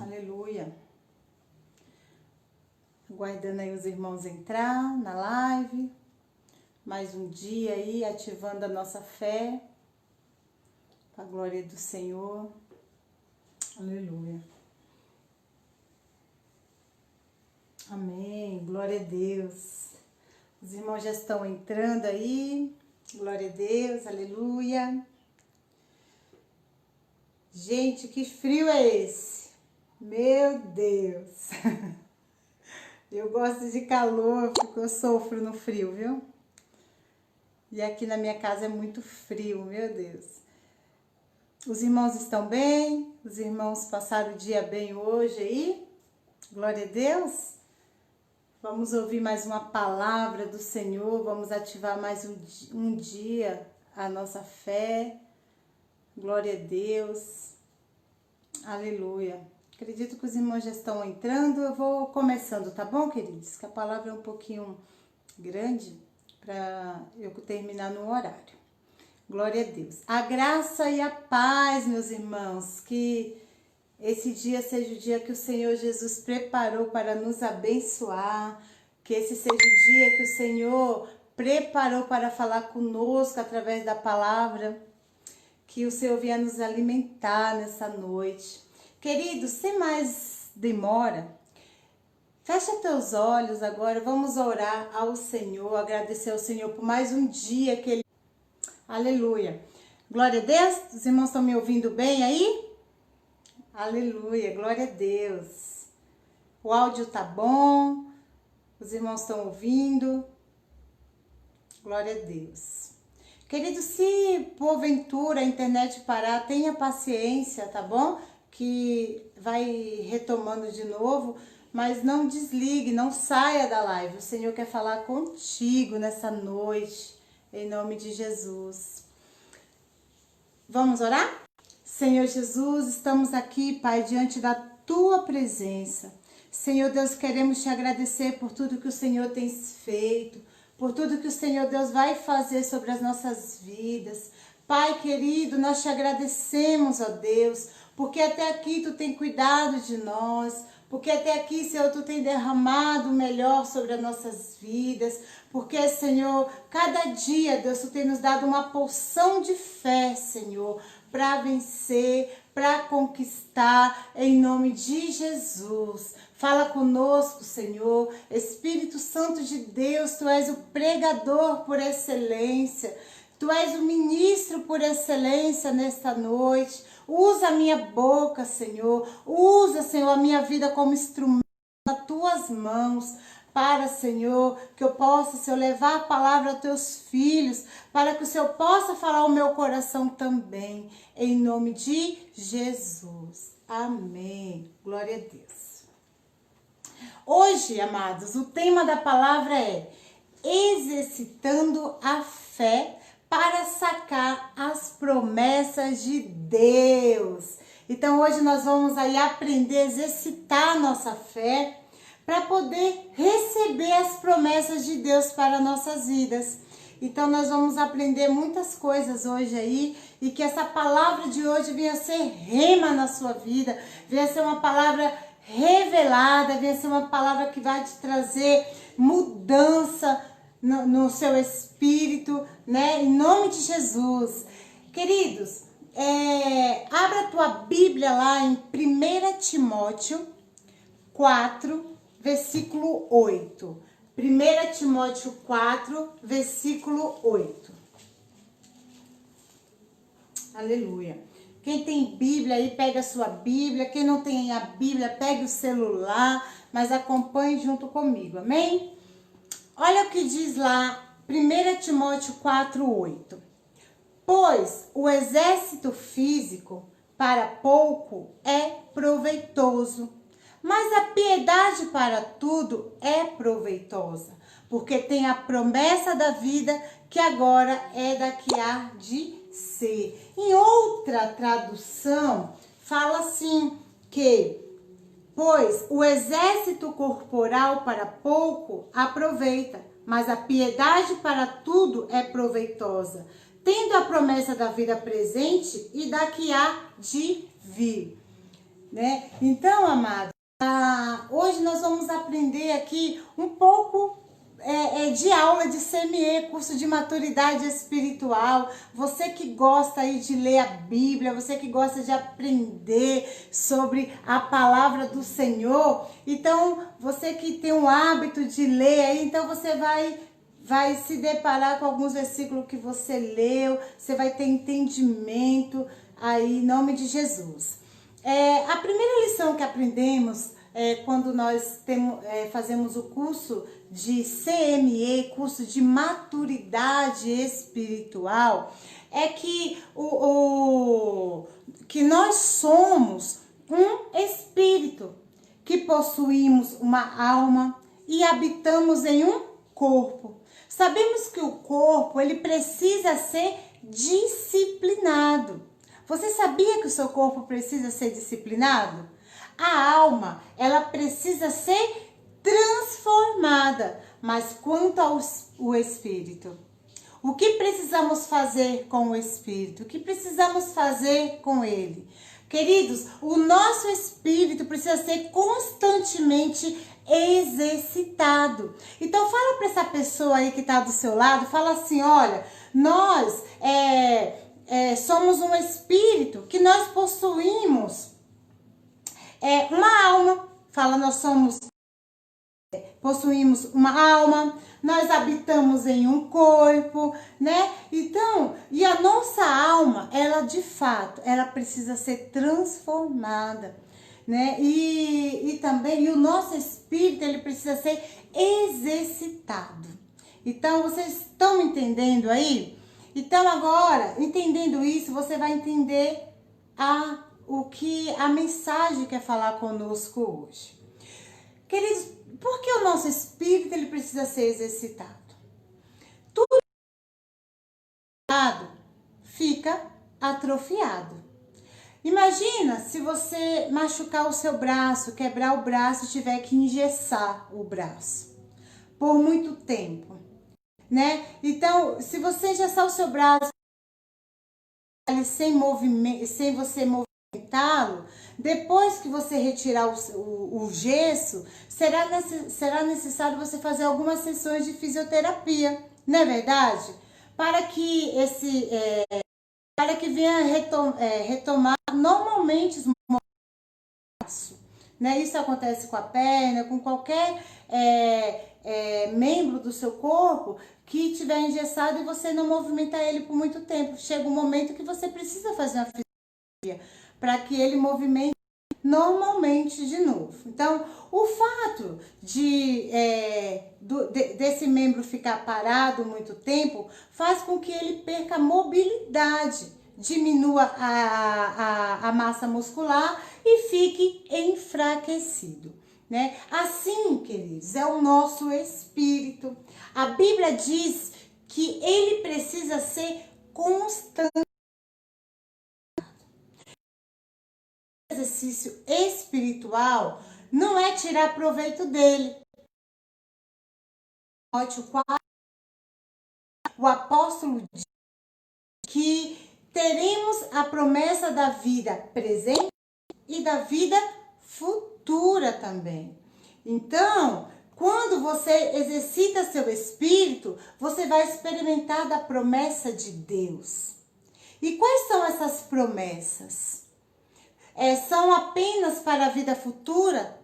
Aleluia. Aguardando aí os irmãos entrar na live. Mais um dia aí, ativando a nossa fé. Para a glória do Senhor. Aleluia. Amém. Glória a Deus. Os irmãos já estão entrando aí. Glória a Deus. Aleluia. Gente, que frio é esse? Meu Deus. Eu gosto de calor, porque eu sofro no frio, viu? E aqui na minha casa é muito frio, meu Deus. Os irmãos estão bem? Os irmãos passaram o dia bem hoje aí? Glória a Deus. Vamos ouvir mais uma palavra do Senhor. Vamos ativar mais um dia a nossa fé. Glória a Deus. Aleluia. Acredito que os irmãos já estão entrando. Eu vou começando, tá bom, queridos? Que a palavra é um pouquinho grande para eu terminar no horário. Glória a Deus. A graça e a paz, meus irmãos, que esse dia seja o dia que o Senhor Jesus preparou para nos abençoar, que esse seja o dia que o Senhor preparou para falar conosco através da palavra, que o Senhor venha nos alimentar nessa noite. Queridos, sem mais demora, fecha teus olhos agora, vamos orar ao Senhor, agradecer ao Senhor por mais um dia que Ele... Aleluia. Glória a Deus. Os irmãos estão me ouvindo bem aí? Aleluia. Glória a Deus. O áudio tá bom. Os irmãos estão ouvindo. Glória a Deus. Querido, se porventura a internet parar, tenha paciência, tá bom? Que vai retomando de novo, mas não desligue, não saia da live. O Senhor quer falar contigo nessa noite, em nome de Jesus. Vamos orar? Senhor Jesus, estamos aqui, Pai, diante da Tua presença. Senhor Deus, queremos Te agradecer por tudo que o Senhor tem feito, por tudo que o Senhor Deus vai fazer sobre as nossas vidas. Pai querido, nós Te agradecemos, ó Deus, porque até aqui Tu tem cuidado de nós, porque até aqui, Senhor, Tu tem derramado o melhor sobre as nossas vidas, porque, Senhor, cada dia, Deus, Tu tem nos dado uma porção de fé, Senhor, para vencer, para conquistar, em nome de Jesus. Fala conosco, Senhor. Espírito Santo de Deus, Tu és o pregador por excelência. Tu és o ministro por excelência nesta noite. Usa a minha boca, Senhor. Usa, Senhor, a minha vida como instrumento nas Tuas mãos. Para, Senhor, que eu possa, Senhor, levar a palavra aos Teus filhos, para que o Senhor possa falar ao meu coração também, em nome de Jesus. Amém. Glória a Deus. Hoje, amados, o tema da palavra é exercitando a fé para sacar as promessas de Deus. Então, hoje nós vamos aí aprender a exercitar a nossa fé para poder receber as promessas de Deus para nossas vidas. Então nós vamos aprender muitas coisas hoje aí e que essa palavra de hoje venha ser rema na sua vida, venha ser uma palavra revelada, venha ser uma palavra que vai te trazer mudança no seu espírito, né? Em nome de Jesus. Queridos, abra a tua Bíblia lá em 1 Timóteo 4, versículo 8. 1 Timóteo 4, versículo 8. Aleluia. Quem tem Bíblia aí, pega a sua Bíblia. Quem não tem a Bíblia, pegue o celular, mas acompanhe junto comigo, amém? Olha o que diz lá, 1 Timóteo 4, 8. Pois o exército físico para pouco é proveitoso, mas a piedade para tudo é proveitosa, porque tem a promessa da vida que agora é da que há de ser. Em outra tradução, fala assim que, pois o exército corporal para pouco aproveita, mas a piedade para tudo é proveitosa, tendo a promessa da vida presente e da que há de vir. né? Então, amado, hoje nós vamos aprender aqui um pouco de aula de CME, curso de maturidade espiritual. Você que gosta aí de ler a Bíblia, você que gosta de aprender sobre a palavra do Senhor, então você que tem o hábito de ler aí, então você vai se deparar com alguns versículos que você leu, você vai ter entendimento aí, em nome de Jesus. A primeira lição que aprendemos quando nós fazemos o curso de CME, curso de maturidade espiritual, é que, que nós somos um espírito, que possuímos uma alma e habitamos em um corpo. Sabemos que o corpo, ele precisa ser disciplinado. Você sabia que o seu corpo precisa ser disciplinado? A alma, ela precisa ser transformada. Mas quanto ao espírito? O que precisamos fazer com o espírito? O que precisamos fazer com ele? Queridos, o nosso espírito precisa ser constantemente exercitado. Então fala para essa pessoa aí que está do seu lado, fala assim, olha, nós somos um espírito que nós possuímos uma alma. Fala, nós possuímos uma alma, nós habitamos em um corpo, né? Então, e a nossa alma, ela de fato, ela precisa ser transformada, né? E também o nosso espírito, ele precisa ser exercitado. Então, vocês estão me entendendo aí? Então, agora, entendendo isso, você vai entender a mensagem quer falar conosco hoje. Queridos, por que o nosso espírito ele precisa ser exercitado? Tudo fica atrofiado. Imagina se você machucar o seu braço, quebrar o braço e tiver que engessar o braço por muito tempo, né? Então, se você engessar o seu braço sem você movimentá-lo, depois que você retirar o gesso, será necessário você fazer algumas sessões de fisioterapia, não é verdade? Para que venha retomar normalmente os movimentos, né? Isso acontece com a perna, com qualquer membro do seu corpo que estiver engessado e você não movimentar ele por muito tempo. Chega um momento que você precisa fazer uma fisioterapia para que ele movimente normalmente de novo. Então, o fato desse membro ficar parado muito tempo faz com que ele perca mobilidade, diminua a massa muscular e fique enfraquecido, né? Assim, queridos, é o nosso espírito. A Bíblia diz que ele precisa ser constante. Exercício espiritual não é tirar proveito dele. O apóstolo diz que teremos a promessa da vida presente e da vida futura também. Então, quando você exercita seu espírito, você vai experimentar da promessa de Deus. E quais são essas promessas? São apenas para a vida futura?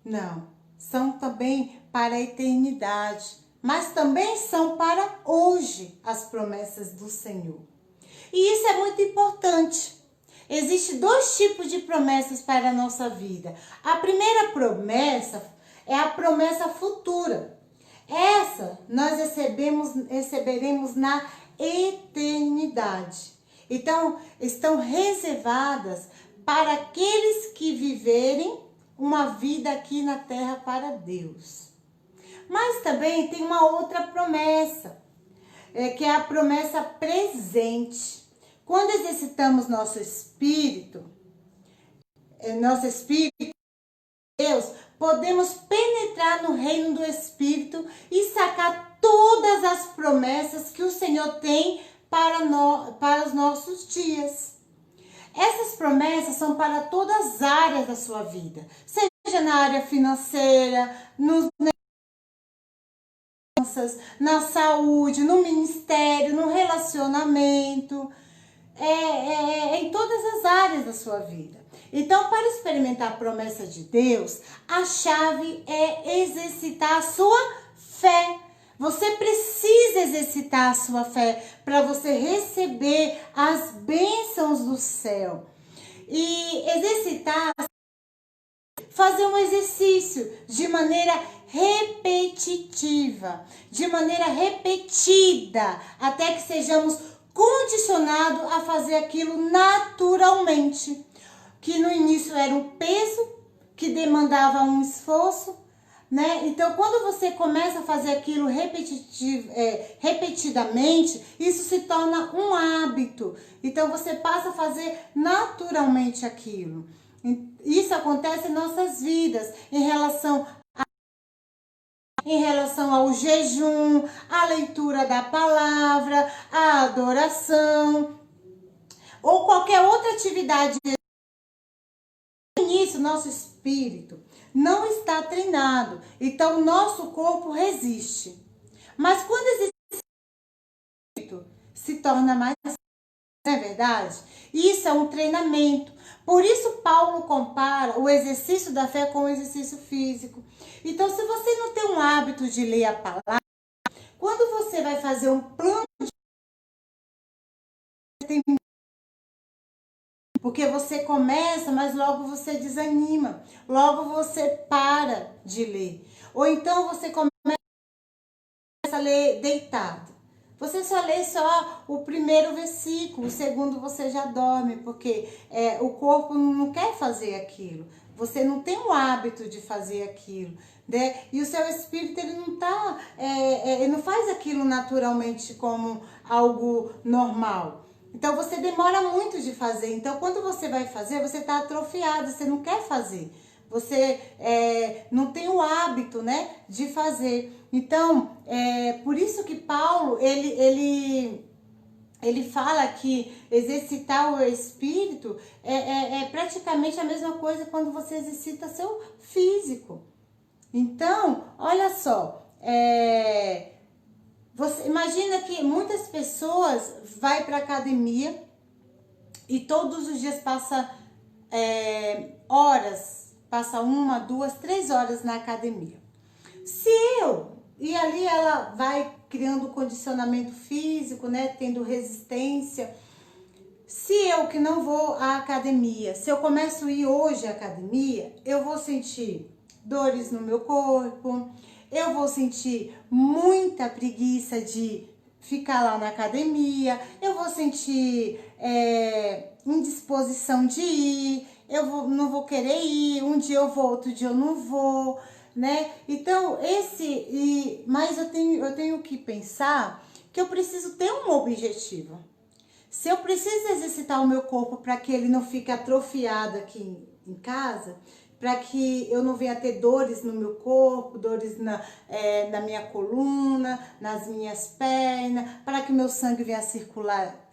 Não, são também para a eternidade, mas também são para hoje as promessas do Senhor. E isso é muito importante. Existem dois tipos de promessas para a nossa vida. A primeira promessa é a promessa futura. Essa nós receberemos na eternidade. Então, estão reservadas para aqueles que viverem uma vida aqui na terra para Deus. Mas também tem uma outra promessa, que é a promessa presente. Quando exercitamos nosso espírito, Deus, podemos penetrar no reino do Espírito e sacar todas as promessas que o Senhor tem para os nossos dias. Essas promessas são para todas as áreas da sua vida, seja na área financeira, nos na saúde, no ministério, no relacionamento, em todas as áreas da sua vida. Então, para experimentar a promessa de Deus, a chave é exercitar a sua fé. Você precisa exercitar a sua fé para você receber as bênçãos do céu. E exercitar, fazer um exercício de maneira repetitiva, de maneira repetida, até que sejamos condicionados a fazer aquilo naturalmente. Que no início era um peso, que demandava um esforço, né? Então, quando você começa a fazer aquilo repetidamente, isso se torna um hábito. Então, você passa a fazer naturalmente aquilo. Isso acontece em nossas vidas, em relação ao jejum, à leitura da palavra, à adoração, ou qualquer outra atividade. Nisso, nosso espírito não está treinado, então o nosso corpo resiste. Mas quando existe espírito, se torna mais, não é verdade? Isso é um treinamento. Por isso Paulo compara o exercício da fé com o exercício físico. Então, se você não tem um hábito de ler a palavra, quando você vai fazer um plano de... Porque você começa, mas logo você desanima. Logo você para de ler. Ou então você começa a ler deitado. Você só lê só o primeiro versículo, o segundo você já dorme, porque o corpo não quer fazer aquilo. Você não tem o hábito de fazer aquilo, né? E o seu espírito, ele não tá, ele não faz aquilo naturalmente como algo normal. Então você demora muito de fazer. Então quando você vai fazer, você está atrofiado, você não quer fazer. Você não tem o hábito, né, de fazer. Então, por isso que Paulo, ele fala que exercitar o espírito é praticamente a mesma coisa quando você exercita seu físico. Então, olha só, você imagina que muitas pessoas vai para academia e todos os dias passa horas, passa 1, 2, 3 horas na academia. E ali ela vai criando condicionamento físico, né, tendo resistência. Se eu que não vou à academia, se eu começo a ir hoje à academia, eu vou sentir dores no meu corpo, eu vou sentir muita preguiça de ficar lá na academia, eu vou sentir indisposição de ir, não vou querer ir, um dia eu vou, outro dia eu não vou, né? Então, mas eu tenho que pensar que eu preciso ter um objetivo. Se eu preciso exercitar o meu corpo para que ele não fique atrofiado aqui em casa, para que eu não venha ter dores no meu corpo, dores na minha coluna, nas minhas pernas, para que meu sangue venha circular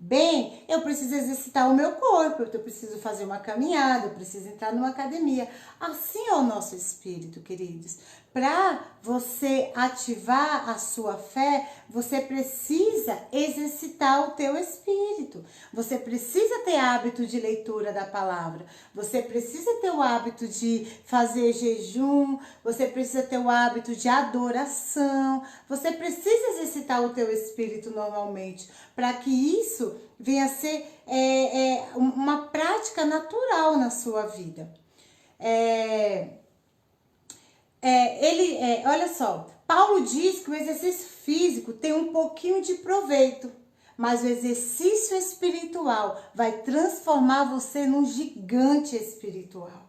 bem, eu preciso exercitar o meu corpo, eu preciso fazer uma caminhada, eu preciso entrar numa academia. Assim é o nosso espírito, queridos. Para você ativar a sua fé, você precisa exercitar o teu espírito. Você precisa ter hábito de leitura da palavra. Você precisa ter o hábito de fazer jejum. Você precisa ter o hábito de adoração. Você precisa exercitar o teu espírito normalmente, para que isso venha a ser uma prática natural na sua vida. Olha só, Paulo diz que o exercício físico tem um pouquinho de proveito, mas o exercício espiritual vai transformar você num gigante espiritual.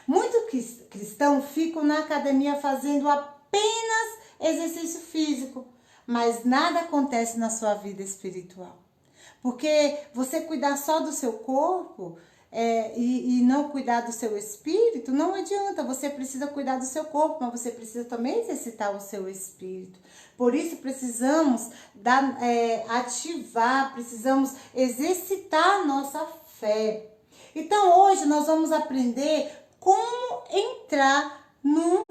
Muitos cristãos ficam na academia fazendo apenas exercício físico, mas nada acontece na sua vida espiritual. Porque você cuidar só do seu corpo e não cuidar do seu espírito, não adianta. Você precisa cuidar do seu corpo, mas você precisa também exercitar o seu espírito. Por isso precisamos ativar, precisamos exercitar a nossa fé. Então hoje nós vamos aprender como entrar no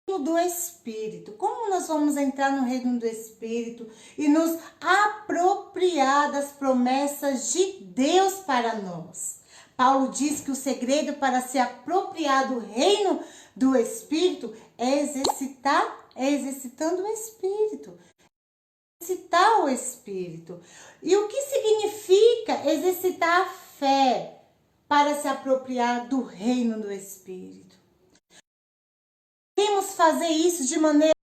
reino do Espírito. Como nós vamos entrar no reino do Espírito e nos apropriar das promessas de Deus para nós. Paulo diz que o segredo para se apropriar do reino do Espírito é exercitando o Espírito. Exercitar o Espírito. E o que significa exercitar a fé para se apropriar do reino do Espírito? Podemos fazer isso de maneira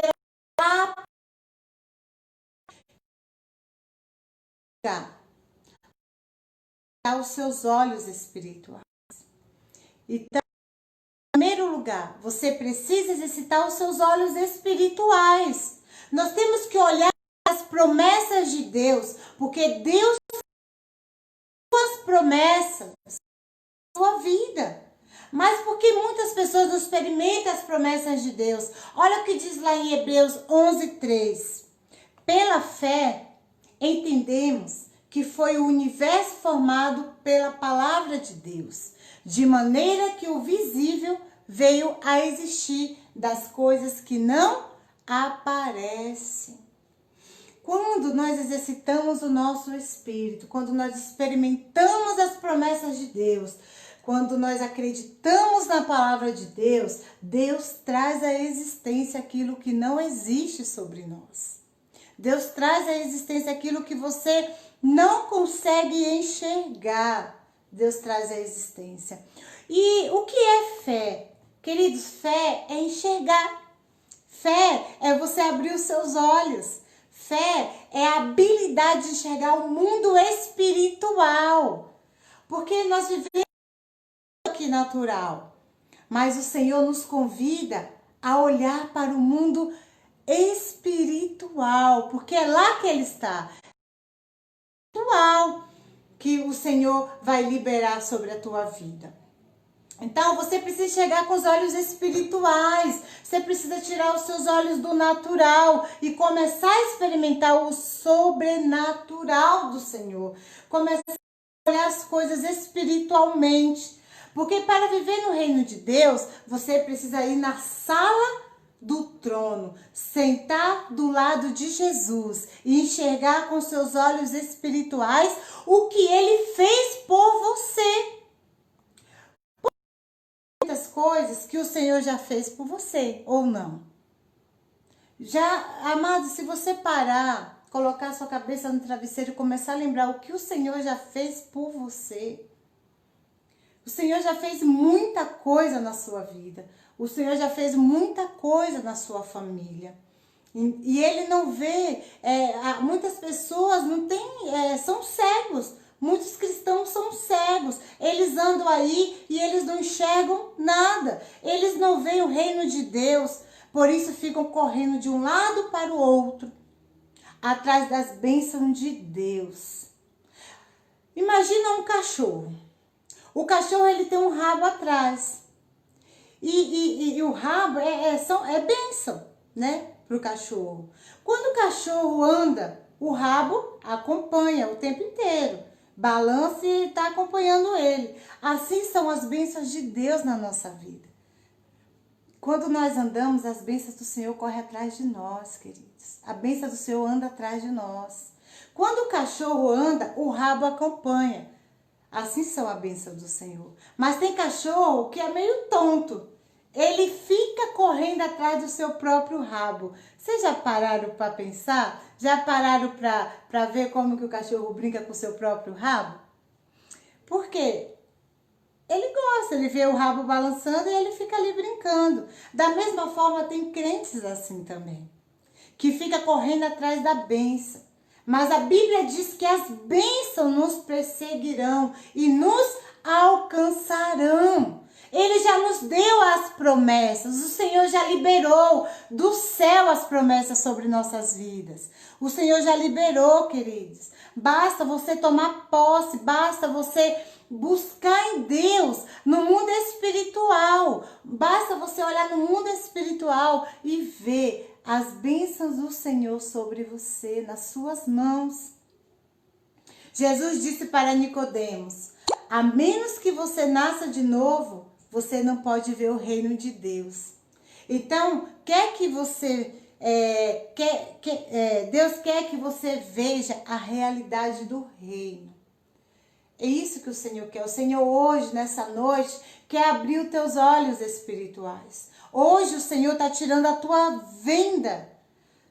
aos seus olhos espirituais. Então, em primeiro lugar, você precisa exercitar os seus olhos espirituais. Nós temos que olhar as promessas de Deus, porque Deus tem suas promessas na sua vida. Mas porque muitas pessoas não experimentam as promessas de Deus? Olha o que diz lá em Hebreus 11:3. Pela fé, entendemos que foi o universo formado pela palavra de Deus, de maneira que o visível veio a existir das coisas que não aparecem. Quando nós exercitamos o nosso espírito, quando nós experimentamos as promessas de Deus, quando nós acreditamos na palavra de Deus, Deus traz à existência aquilo que não existe sobre nós. Deus traz à existência aquilo que você não consegue enxergar. Deus traz à existência. E o que é fé? Queridos, fé é enxergar. Fé é você abrir os seus olhos. Fé é a habilidade de enxergar o mundo espiritual. Porque nós vivemos aqui natural. Mas o Senhor nos convida a olhar para o mundo espiritual. Porque é lá que Ele está. Espiritual que o Senhor vai liberar sobre a tua vida. Então, você precisa chegar com os olhos espirituais. Você precisa tirar os seus olhos do natural e começar a experimentar o sobrenatural do Senhor. Começar a olhar as coisas espiritualmente. Porque para viver no reino de Deus, você precisa ir na sala do trono, sentar do lado de Jesus e enxergar com seus olhos espirituais o que Ele fez por você. Muitas coisas que o Senhor já fez por você, ou não. Já, amado, se você parar, colocar sua cabeça no travesseiro e começar a lembrar o que o Senhor já fez por você. O Senhor já fez muita coisa na sua vida. O Senhor já fez muita coisa na sua família. E Ele não vê, muitas pessoas não têm, são cegos. Muitos cristãos são cegos. Eles andam aí e eles não enxergam nada. Eles não veem o reino de Deus. Por isso ficam correndo de um lado para o outro, atrás das bênçãos de Deus. Imagina um cachorro. O cachorro, ele tem um rabo atrás. E o rabo é bênção, né? Para o cachorro. Quando o cachorro anda, o rabo acompanha o tempo inteiro. Balança e está acompanhando ele. Assim são as bênçãos de Deus na nossa vida. Quando nós andamos, as bênçãos do Senhor correm atrás de nós, queridos. A bênção do Senhor anda atrás de nós. Quando o cachorro anda, o rabo acompanha. Assim são a bênção do Senhor. Mas tem cachorro que é meio tonto. Ele fica correndo atrás do seu próprio rabo. Vocês já pararam para pensar? Já pararam para ver como que o cachorro brinca com o seu próprio rabo? Por quê? Ele gosta, ele vê o rabo balançando e ele fica ali brincando. Da mesma forma, tem crentes assim também, que fica correndo atrás da bênção. Mas a Bíblia diz que as bênçãos nos perseguirão e nos alcançarão. Ele já nos deu as promessas. O Senhor já liberou do céu as promessas sobre nossas vidas. O Senhor já liberou, queridos. Basta você tomar posse, basta você buscar em Deus, no mundo espiritual. Basta você olhar no mundo espiritual e ver as bênçãos do Senhor sobre você, nas suas mãos. Jesus disse para Nicodemos: a menos que você nasça de novo, você não pode ver o reino de Deus. Então, Deus quer que você veja a realidade do reino. É isso que o Senhor quer. O Senhor hoje, nessa noite, quer abrir os teus olhos espirituais. Hoje o Senhor está tirando a tua venda.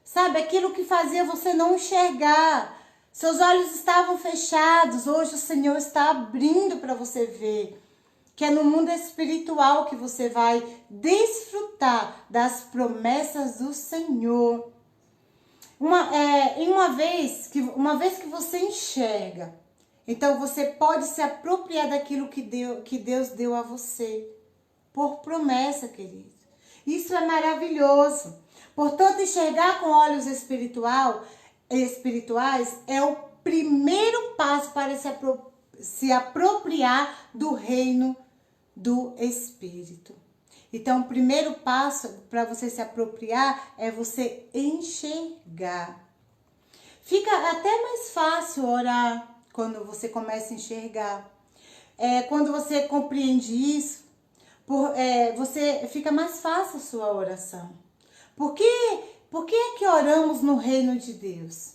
Sabe, aquilo que fazia você não enxergar. Seus olhos estavam fechados. Hoje o Senhor está abrindo para você ver. Que é no mundo espiritual que você vai desfrutar das promessas do Senhor. Uma vez que você enxerga, então você pode se apropriar daquilo que Deus deu a você. Por promessa, querido. Isso é maravilhoso. Portanto, enxergar com olhos espirituais é o primeiro passo para se apropriar do reino do Espírito. Então, o primeiro passo para você se apropriar é você enxergar. Fica até mais fácil orar quando você começa a enxergar. Quando você compreende isso, você fica mais fácil a sua oração. Por que é que oramos no reino de Deus?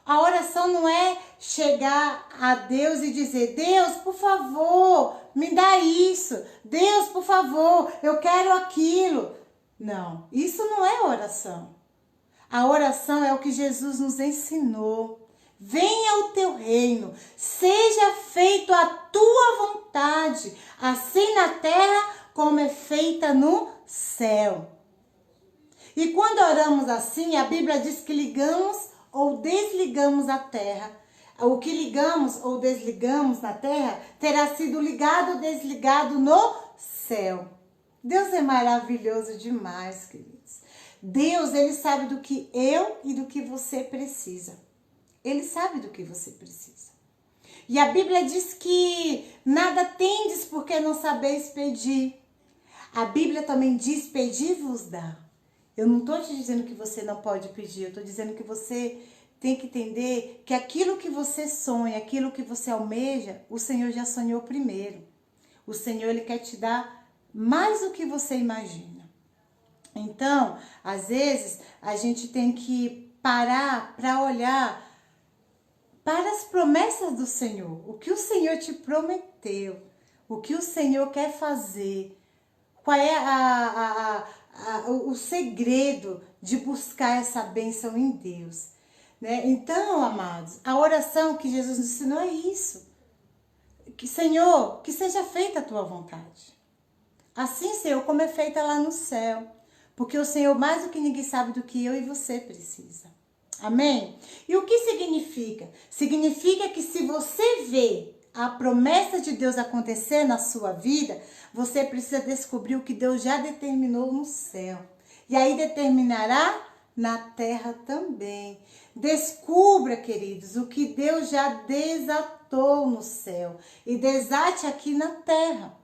A oração não é chegar a Deus e dizer: Deus, por favor, me dá isso. Deus, por favor, eu quero aquilo. Não, isso não é oração. A oração é o que Jesus nos ensinou. Venha o teu reino, seja feito a tua vontade, assim na terra como é feita no céu. E quando oramos assim, a Bíblia diz que ligamos ou desligamos a terra. O que ligamos ou desligamos na terra terá sido ligado ou desligado no céu. Deus é maravilhoso demais, queridos. Deus, Ele sabe do que eu e do que você precisa. Ele sabe do que você precisa. E a Bíblia diz que nada tendes porque não sabeis pedir. A Bíblia também diz: pedi-vos-dá. Eu não estou te dizendo que você não pode pedir, eu estou dizendo que você tem que entender que aquilo que você sonha, aquilo que você almeja, o Senhor já sonhou primeiro. O Senhor, Ele quer te dar mais do que você imagina. Então, às vezes, a gente tem que parar para olhar para as promessas do Senhor. O que o Senhor te prometeu, o que o Senhor quer fazer, qual é o segredo de buscar essa bênção em Deus, né? Então, amados, a oração que Jesus nos ensinou é isso. Que, Senhor, que seja feita a tua vontade. Assim, Senhor, como é feita lá no céu. Porque o Senhor, mais do que ninguém, sabe do que eu e você precisa. Amém? E o que significa? Significa que se você vê a promessa de Deus acontecer na sua vida, você precisa descobrir o que Deus já determinou no céu. E aí determinará na terra também. Descubra, queridos, o que Deus já desatou no céu e desate aqui na terra.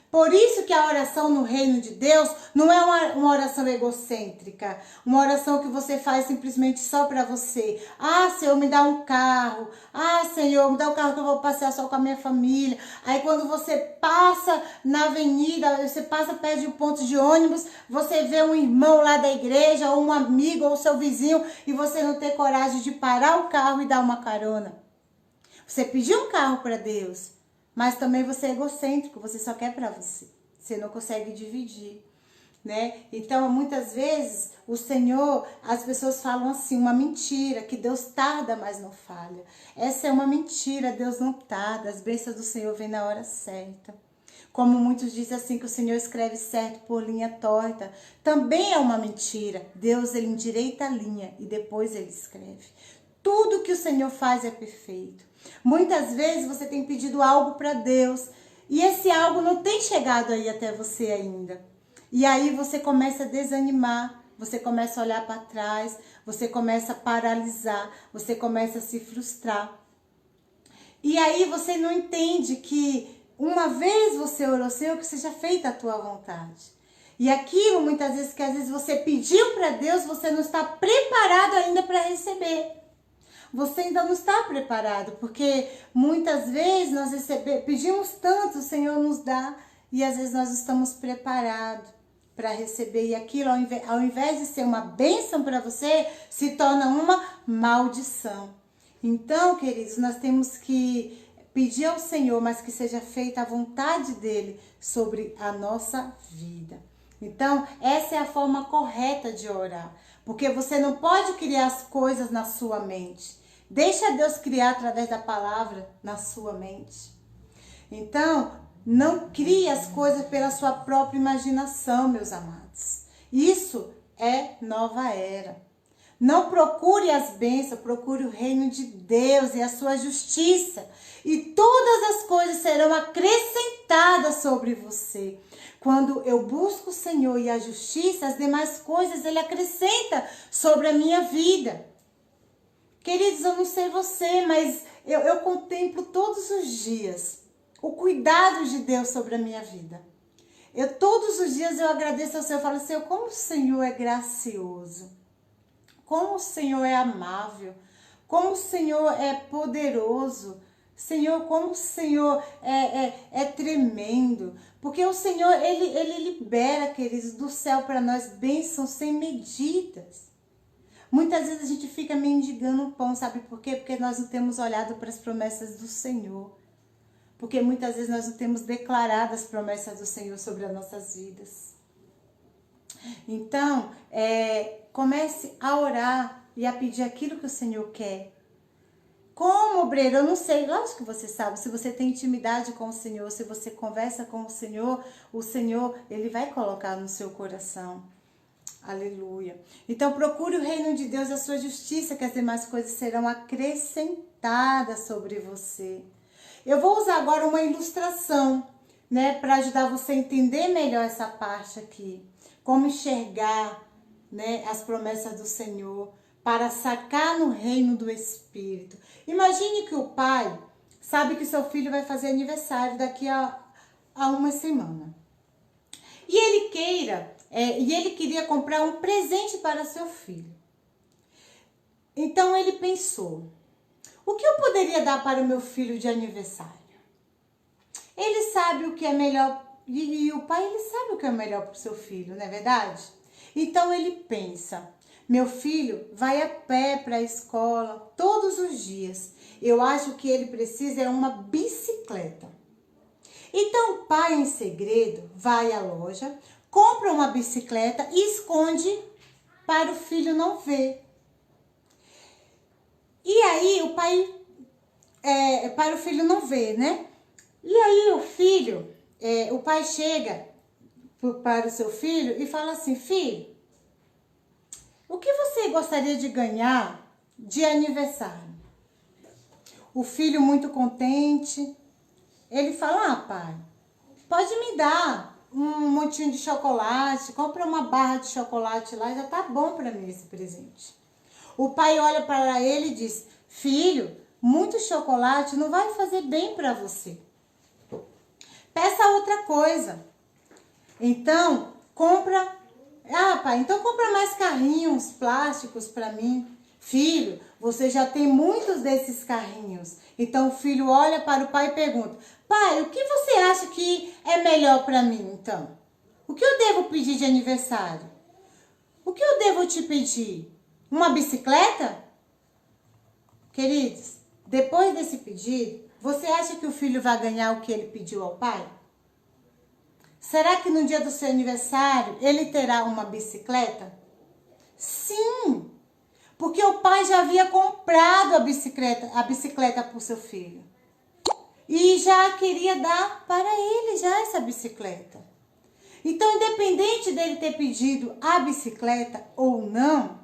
Por isso que a oração no reino de Deus não é uma oração egocêntrica, uma oração que você faz simplesmente só para você. Ah, Senhor, me dá um carro. Ah, Senhor, me dá um carro que eu vou passear só com a minha família. Aí quando você passa na avenida, você passa perto de um ponto de ônibus, você vê um irmão lá da igreja, ou um amigo, ou seu vizinho, e você não tem coragem de parar o carro e dar uma carona. Você pediu um carro para Deus, mas também você é egocêntrico, você só quer para você. Você não consegue dividir, né? Então, muitas vezes, o Senhor, as pessoas falam assim, uma mentira, que Deus tarda, mas não falha. Essa é uma mentira, Deus não tarda, as bênçãos do Senhor vêm na hora certa. Como muitos dizem assim, que o Senhor escreve certo por linha torta, também é uma mentira. Deus, Ele endireita a linha e depois Ele escreve. Tudo que o Senhor faz é perfeito. Muitas vezes você tem pedido algo para Deus e esse algo não tem chegado aí até você ainda. E aí você começa a desanimar, você começa a olhar para trás, você começa a paralisar, você começa a se frustrar. E aí você não entende que uma vez você orou, Senhor, que seja feita a tua vontade. E aquilo, muitas vezes, que às vezes você pediu para Deus, você não está preparado ainda para receber. Você ainda não está preparado, porque muitas vezes nós pedimos tanto, o Senhor nos dá, e às vezes nós estamos preparados para receber. E aquilo, ao invés de ser uma bênção para você, se torna uma maldição. Então, queridos, nós temos que pedir ao Senhor, mas que seja feita a vontade dele sobre a nossa vida. Então, essa é a forma correta de orar, porque você não pode criar as coisas na sua mente. Deixa Deus criar através da palavra na sua mente. Então, não crie as coisas pela sua própria imaginação, meus amados. Isso é nova era. Não procure as bênçãos, procure o reino de Deus e a sua justiça. E todas as coisas serão acrescentadas sobre você. Quando eu busco o Senhor e a justiça, as demais coisas Ele acrescenta sobre a minha vida. Queridos, eu não sei você, mas eu contemplo todos os dias o cuidado de Deus sobre a minha vida. Todos os dias eu agradeço ao Senhor, eu falo, Senhor, como o Senhor é gracioso. Como o Senhor é amável, como o Senhor é poderoso, Senhor, como o Senhor é tremendo, porque o Senhor, Ele libera, queridos, do céu para nós bênçãos sem medidas. Muitas vezes a gente fica mendigando o pão, sabe por quê? Porque nós não temos olhado para as promessas do Senhor, porque muitas vezes nós não temos declarado as promessas do Senhor sobre as nossas vidas. Então, comece a orar e a pedir aquilo que o Senhor quer. Como obreiro, eu não sei, lógico que você sabe, se você tem intimidade com o Senhor, se você conversa com o Senhor, Ele vai colocar no seu coração. Aleluia. Então, procure o reino de Deus e a sua justiça, que as demais coisas serão acrescentadas sobre você. Eu vou usar agora uma ilustração, né, para ajudar você a entender melhor essa parte aqui. Como enxergar, né, as promessas do Senhor para sacar no reino do Espírito. Imagine que o pai sabe que seu filho vai fazer aniversário daqui a uma semana. E ele queria comprar um presente para seu filho. Então ele pensou, o que eu poderia dar para o meu filho de aniversário? Ele sabe o que é melhor, e o pai ele sabe o que é melhor para o seu filho, não é verdade? Então ele pensa, meu filho vai a pé para a escola todos os dias. Eu acho que ele precisa é uma bicicleta. Então o pai, em segredo, vai à loja, compra uma bicicleta e esconde para o filho não ver. E aí o pai, para o filho não ver, né? E aí o pai chega para o seu filho e fala assim, filho, o que você gostaria de ganhar de aniversário? O filho, muito contente, ele fala, pai, pode me dar um montinho de chocolate, compra uma barra de chocolate lá, já tá bom para mim esse presente. O pai olha para ele e diz, filho, muito chocolate não vai fazer bem para você. Peça outra coisa. Então, pai, então compra mais carrinhos plásticos para mim. Filho, você já tem muitos desses carrinhos. Então o filho olha para o pai e pergunta, pai, o que você acha que é melhor para mim então? O que eu devo pedir de aniversário? O que eu devo te pedir? Uma bicicleta? Queridos, depois desse pedido, você acha que o filho vai ganhar o que ele pediu ao pai? Será que no dia do seu aniversário ele terá uma bicicleta? Sim, porque o pai já havia comprado a bicicleta para o seu filho. E já queria dar para ele já essa bicicleta. Então, independente dele ter pedido a bicicleta ou não,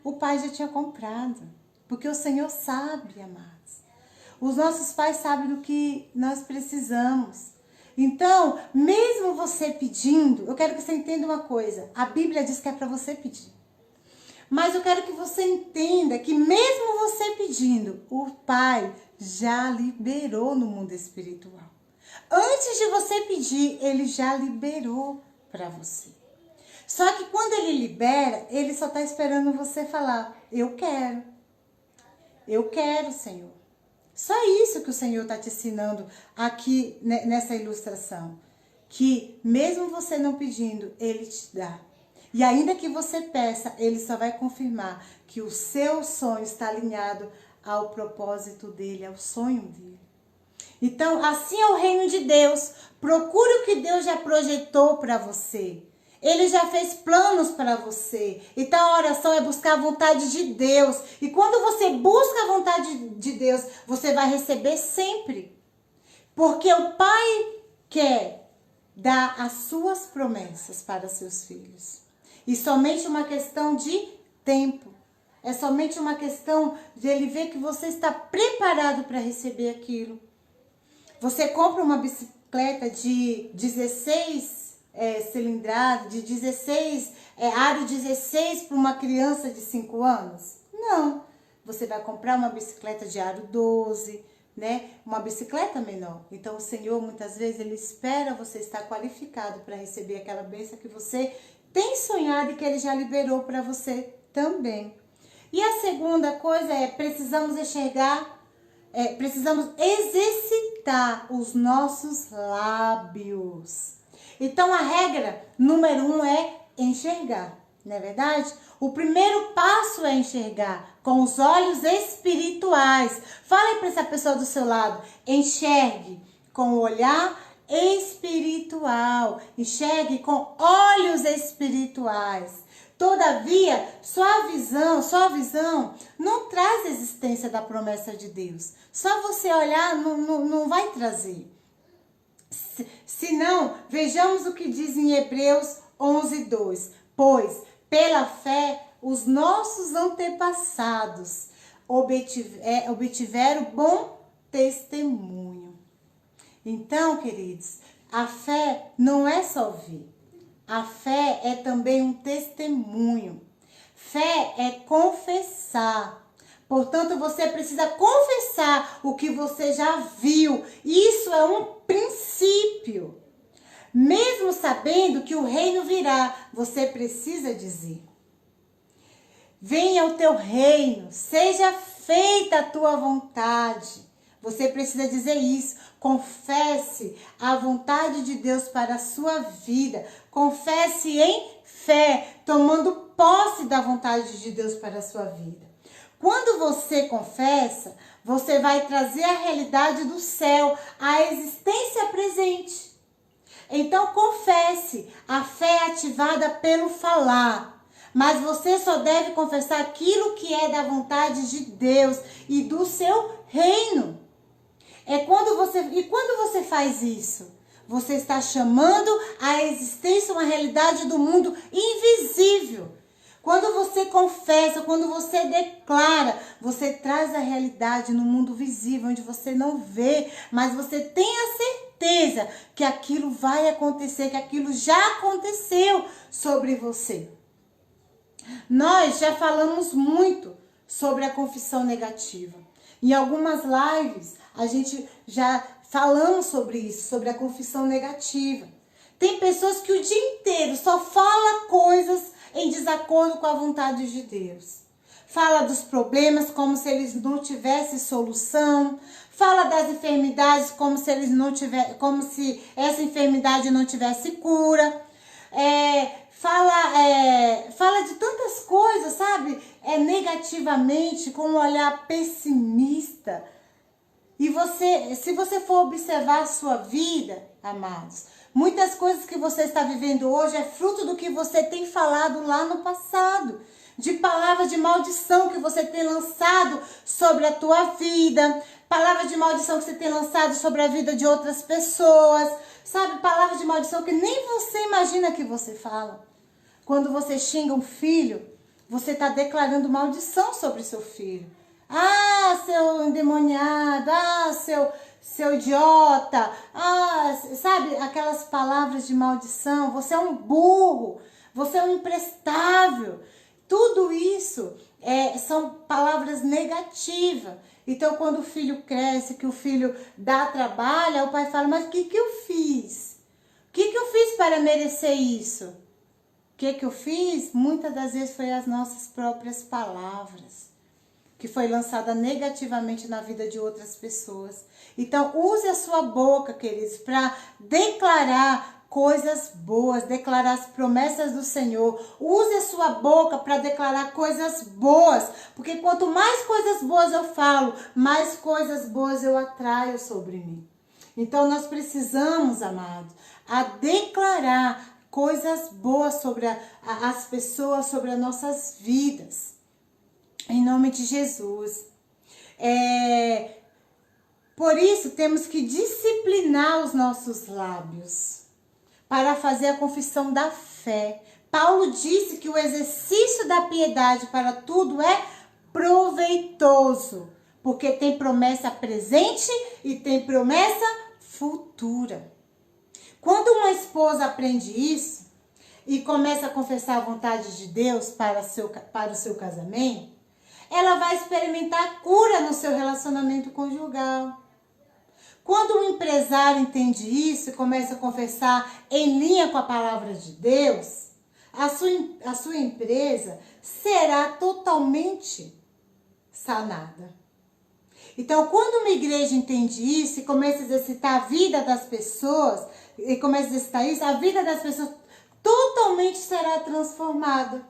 o pai já tinha comprado. Porque o Senhor sabe, amados. Os nossos pais sabem do que nós precisamos. Então, mesmo você pedindo, eu quero que você entenda uma coisa. A Bíblia diz que é para você pedir. Mas eu quero que você entenda que mesmo você pedindo, o Pai já liberou no mundo espiritual. Antes de você pedir, Ele já liberou para você. Só que quando Ele libera, Ele só está esperando você falar, eu quero. Eu quero, Senhor. Só isso que o Senhor está te ensinando aqui nessa ilustração. Que mesmo você não pedindo, Ele te dá. E ainda que você peça, Ele só vai confirmar que o seu sonho está alinhado ao propósito dEle, ao sonho dEle. Então, assim é o reino de Deus. Procure o que Deus já projetou para você. Ele já fez planos para você. Então a oração é buscar a vontade de Deus. E quando você busca a vontade de Deus, você vai receber sempre. Porque o Pai quer dar as suas promessas para seus filhos. E somente uma questão de tempo. É somente uma questão de Ele ver que você está preparado para receber aquilo. Você compra uma bicicleta de 16 cilindrada, de 16, aro 16 para uma criança de 5 anos? Não. Você vai comprar uma bicicleta de aro 12, né? Uma bicicleta menor. Então o Senhor muitas vezes Ele espera você estar qualificado para receber aquela bênção que você tem sonhado e que Ele já liberou para você também. E a segunda coisa é, precisamos enxergar, precisamos exercitar os nossos lábios. Então a regra número 1 é enxergar, não é verdade? O primeiro passo é enxergar com os olhos espirituais. Fale para essa pessoa do seu lado, enxergue com o olhar espiritual, enxergue com olhos espirituais. Todavia, sua visão não traz existência da promessa de Deus. Só você olhar não vai trazer. Se não, vejamos o que diz em Hebreus 11:2. Pois, pela fé, os nossos antepassados obtiveram bom testemunho. Então, queridos, a fé não é só ver. A fé é também um testemunho. Fé é confessar. Portanto, você precisa confessar o que você já viu. Isso é um princípio. Mesmo sabendo que o reino virá, você precisa dizer: venha o teu reino, seja feita a tua vontade. Você precisa dizer isso. Confesse a vontade de Deus para a sua vida. Confesse em fé, tomando posse da vontade de Deus para a sua vida. Quando você confessa, você vai trazer a realidade do céu, a existência presente. Então confesse. A fé é ativada pelo falar. Mas você só deve confessar aquilo que é da vontade de Deus e do seu reino. Quando você faz isso, você está chamando à existência uma realidade do mundo invisível. Quando você confessa, quando você declara, você traz a realidade no mundo visível, onde você não vê, mas você tem a certeza que aquilo vai acontecer, que aquilo já aconteceu sobre você. Nós já falamos muito sobre a confissão negativa. Em algumas lives, a gente já falamos sobre isso, sobre a confissão negativa. Tem pessoas que o dia inteiro só fala coisas em desacordo com a vontade de Deus. Fala dos problemas como se eles não tivessem solução. Fala das enfermidades como se essa enfermidade não tivesse cura. Fala de tantas coisas, sabe? Negativamente, com um olhar pessimista. E se você for observar a sua vida, amados, muitas coisas que você está vivendo hoje é fruto do que você tem falado lá no passado. De palavras de maldição que você tem lançado sobre a tua vida. Palavras de maldição que você tem lançado sobre a vida de outras pessoas. Sabe, palavras de maldição que nem você imagina que você fala. Quando você xinga um filho, você está declarando maldição sobre seu filho. Ah, seu endemoniado, seu idiota, sabe, aquelas palavras de maldição, você é um burro, você é um imprestável. Tudo isso são palavras negativas. Então, quando o filho cresce, que o filho dá trabalho, aí o pai fala, mas o que eu fiz? O que eu fiz para merecer isso? O que eu fiz? Muitas das vezes foi as nossas próprias palavras, que foi lançada negativamente na vida de outras pessoas. Então, use a sua boca, queridos, para declarar coisas boas, declarar as promessas do Senhor. Use a sua boca para declarar coisas boas, porque quanto mais coisas boas eu falo, mais coisas boas eu atraio sobre mim. Então, nós precisamos, amados, a declarar coisas boas sobre as pessoas, sobre as nossas vidas. Em nome de Jesus. Por isso, temos que disciplinar os nossos lábios para fazer a confissão da fé. Paulo disse que o exercício da piedade para tudo é proveitoso, porque tem promessa presente e tem promessa futura. Quando uma esposa aprende isso e começa a confessar a vontade de Deus para o seu casamento, ela vai experimentar cura no seu relacionamento conjugal. Quando um empresário entende isso e começa a confessar em linha com a palavra de Deus, a sua empresa será totalmente sanada. Então, quando uma igreja entende isso e começa a exercitar a vida das pessoas, e começa a exercitar isso, a vida das pessoas totalmente será transformada.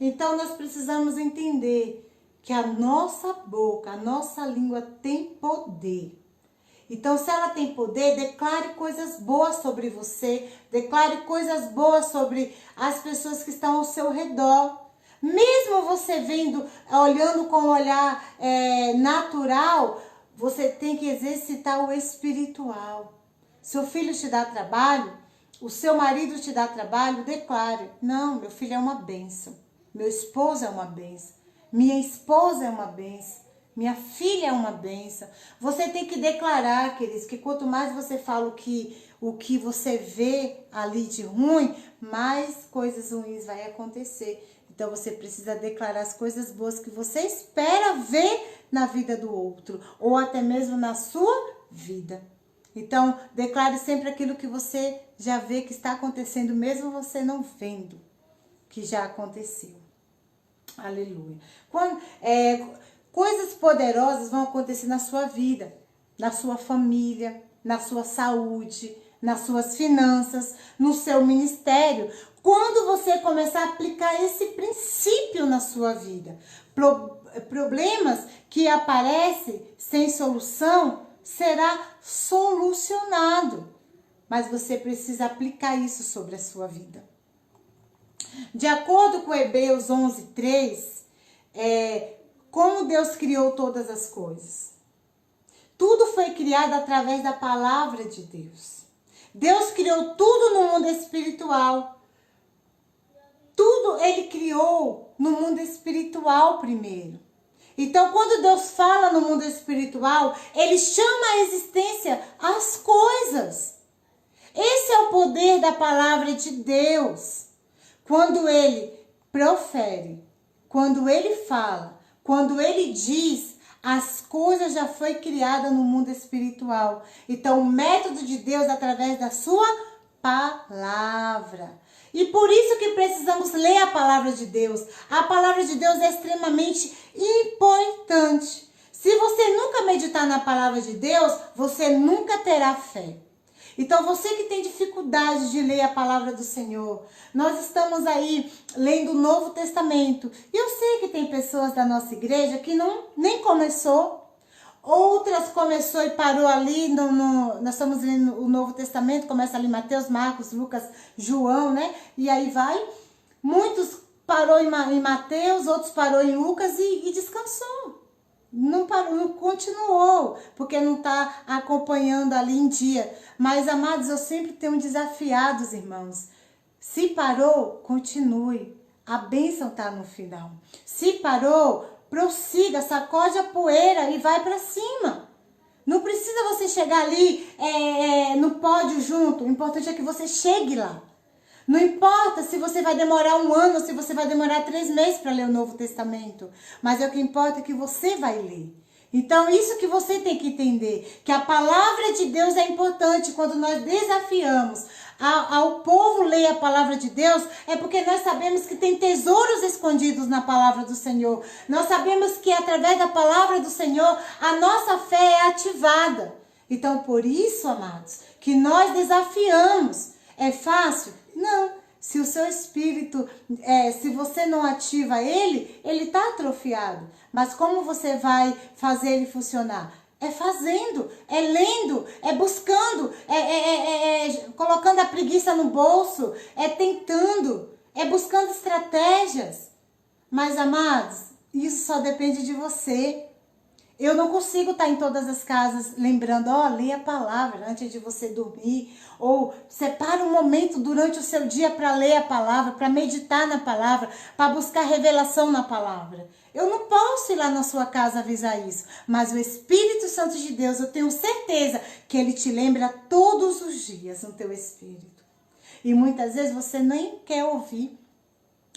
Então, nós precisamos entender que a nossa boca, a nossa língua tem poder. Então, se ela tem poder, declare coisas boas sobre você, declare coisas boas sobre as pessoas que estão ao seu redor. Mesmo você olhando com um olhar natural, você tem que exercitar o espiritual. Seu filho te dá trabalho, o seu marido te dá trabalho, declare, não, meu filho é uma bênção, meu esposo é uma bênção, minha esposa é uma bênção. Minha filha é uma bênção. Você tem que declarar, queridos, que quanto mais você fala o que você vê ali de ruim, mais coisas ruins vai acontecer. Então, você precisa declarar as coisas boas que você espera ver na vida do outro, ou até mesmo na sua vida. Então, declare sempre aquilo que você já vê que está acontecendo, mesmo você não vendo que já aconteceu. Aleluia. Coisas poderosas vão acontecer na sua vida, na sua família, na sua saúde, nas suas finanças, no seu ministério. Quando você começar a aplicar esse princípio na sua vida, problemas que aparecem sem solução será solucionado. Mas você precisa aplicar isso sobre a sua vida. De acordo com Hebreus 11:3, como Deus criou todas as coisas. Tudo foi criado através da palavra de Deus. Deus criou tudo no mundo espiritual. Tudo Ele criou no mundo espiritual primeiro. Então, quando Deus fala no mundo espiritual, Ele chama à existência as coisas. Esse é o poder da palavra de Deus. Quando Ele profere, quando Ele fala, quando Ele diz, as coisas já foi criada no mundo espiritual. Então, o método de Deus é através da sua palavra. E por isso que precisamos ler a palavra de Deus. A palavra de Deus é extremamente importante. Se você nunca meditar na palavra de Deus, você nunca terá fé. Então, você que tem dificuldade de ler a palavra do Senhor, nós estamos aí lendo o Novo Testamento. E eu sei que tem pessoas da nossa igreja que nem começou. Outras começou e parou ali, nós estamos lendo o Novo Testamento, começa ali Mateus, Marcos, Lucas, João, né? E aí vai. Muitos parou em Mateus, outros parou em Lucas e descansou. Não parou, não continuou, porque não está acompanhando ali em dia. Mas, amados, eu sempre tenho desafiado os irmãos. Se parou, continue. A bênção está no final. Se parou, prossiga, sacode a poeira e vai para cima. Não precisa você você chegar ali no pódio junto, o importante é que você chegue lá. Não importa se você vai demorar 1 ano ou se você vai demorar 3 meses para ler o Novo Testamento. Mas o que importa é que você vai ler. Então, isso que você tem que entender. Que a palavra de Deus é importante. Quando nós desafiamos ao povo ler a palavra de Deus, é porque nós sabemos que tem tesouros escondidos na palavra do Senhor. Nós sabemos que através da palavra do Senhor, a nossa fé é ativada. Então, por isso, amados, que nós desafiamos. É fácil? Não. Se o seu espírito, se você não ativa ele está atrofiado. Mas como você vai fazer ele funcionar? É fazendo, é lendo, é buscando, colocando a preguiça no bolso, é tentando, é buscando estratégias. Mas, amados, isso só depende de você. Eu não consigo estar em todas as casas lembrando, leia a palavra antes de você dormir. Ou separa um momento durante o seu dia para ler a palavra, para meditar na palavra, para buscar revelação na palavra. Eu não posso ir lá na sua casa avisar isso. Mas o Espírito Santo de Deus, eu tenho certeza que ele te lembra todos os dias no teu espírito. E muitas vezes você nem quer ouvir.